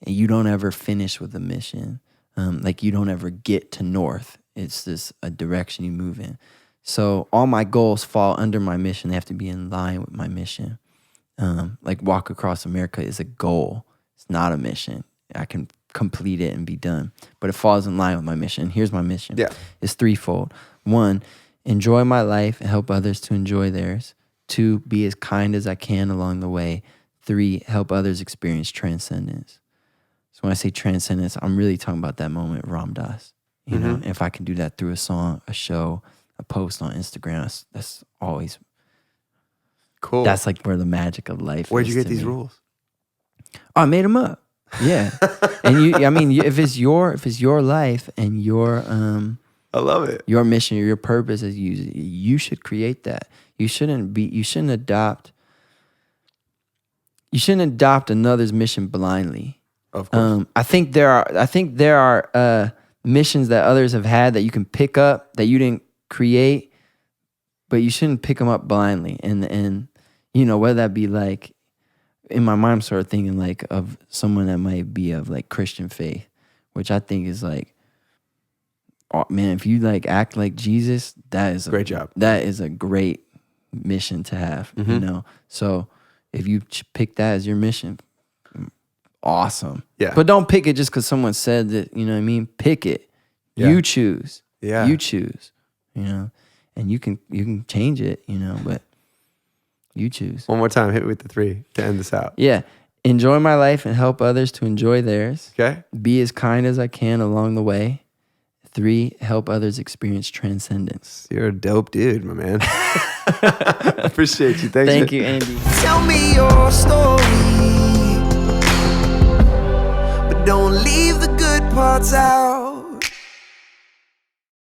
And you don't ever finish with a mission. Like you don't ever get to north. It's just a direction you move in. So all my goals fall under my mission. They have to be in line with my mission. Like Walk Across America is a goal. It's not a mission. I can complete it and be done. But it falls in line with my mission. Here's my mission. Yeah. It's threefold. One enjoy my life and help others to enjoy theirs. 2, be as kind as I can along the way. 3, help others experience transcendence. So when I say transcendence, I'm really talking about that moment, Ram Dass. You know, if I can do that through a song, a show, a post on Instagram, that's always Cool. That's like where the magic of life Where'd is you get to these me. rules? Oh, I made them up. Yeah. And I mean, if it's your life and your I love it. your mission or your purpose is you should create that. You shouldn't adopt another's mission blindly. Of course. I think there are missions that others have had that you can pick up that you didn't create, but you shouldn't pick them up blindly. And you know, whether that be like, in my mind, I'm sort of thinking like of someone that might be of like Christian faith, which I think is like, oh, man, if you like act like Jesus, that is Great job. That is a great mission to have, you know? So if you pick that as your mission, awesome. Yeah. But don't pick it just because someone said that, you know what I mean? Pick it. Yeah. You choose. Yeah. You choose, you know? And you can change it, you know, but you choose. One more time, hit me with the 3 to end this out. Yeah. Enjoy my life and help others to enjoy theirs. Okay. Be as kind as I can along the way. 3, help others experience transcendence. You're a dope dude, my man. I appreciate you. Thank you, Andy. Tell me your story, but don't leave the good parts out.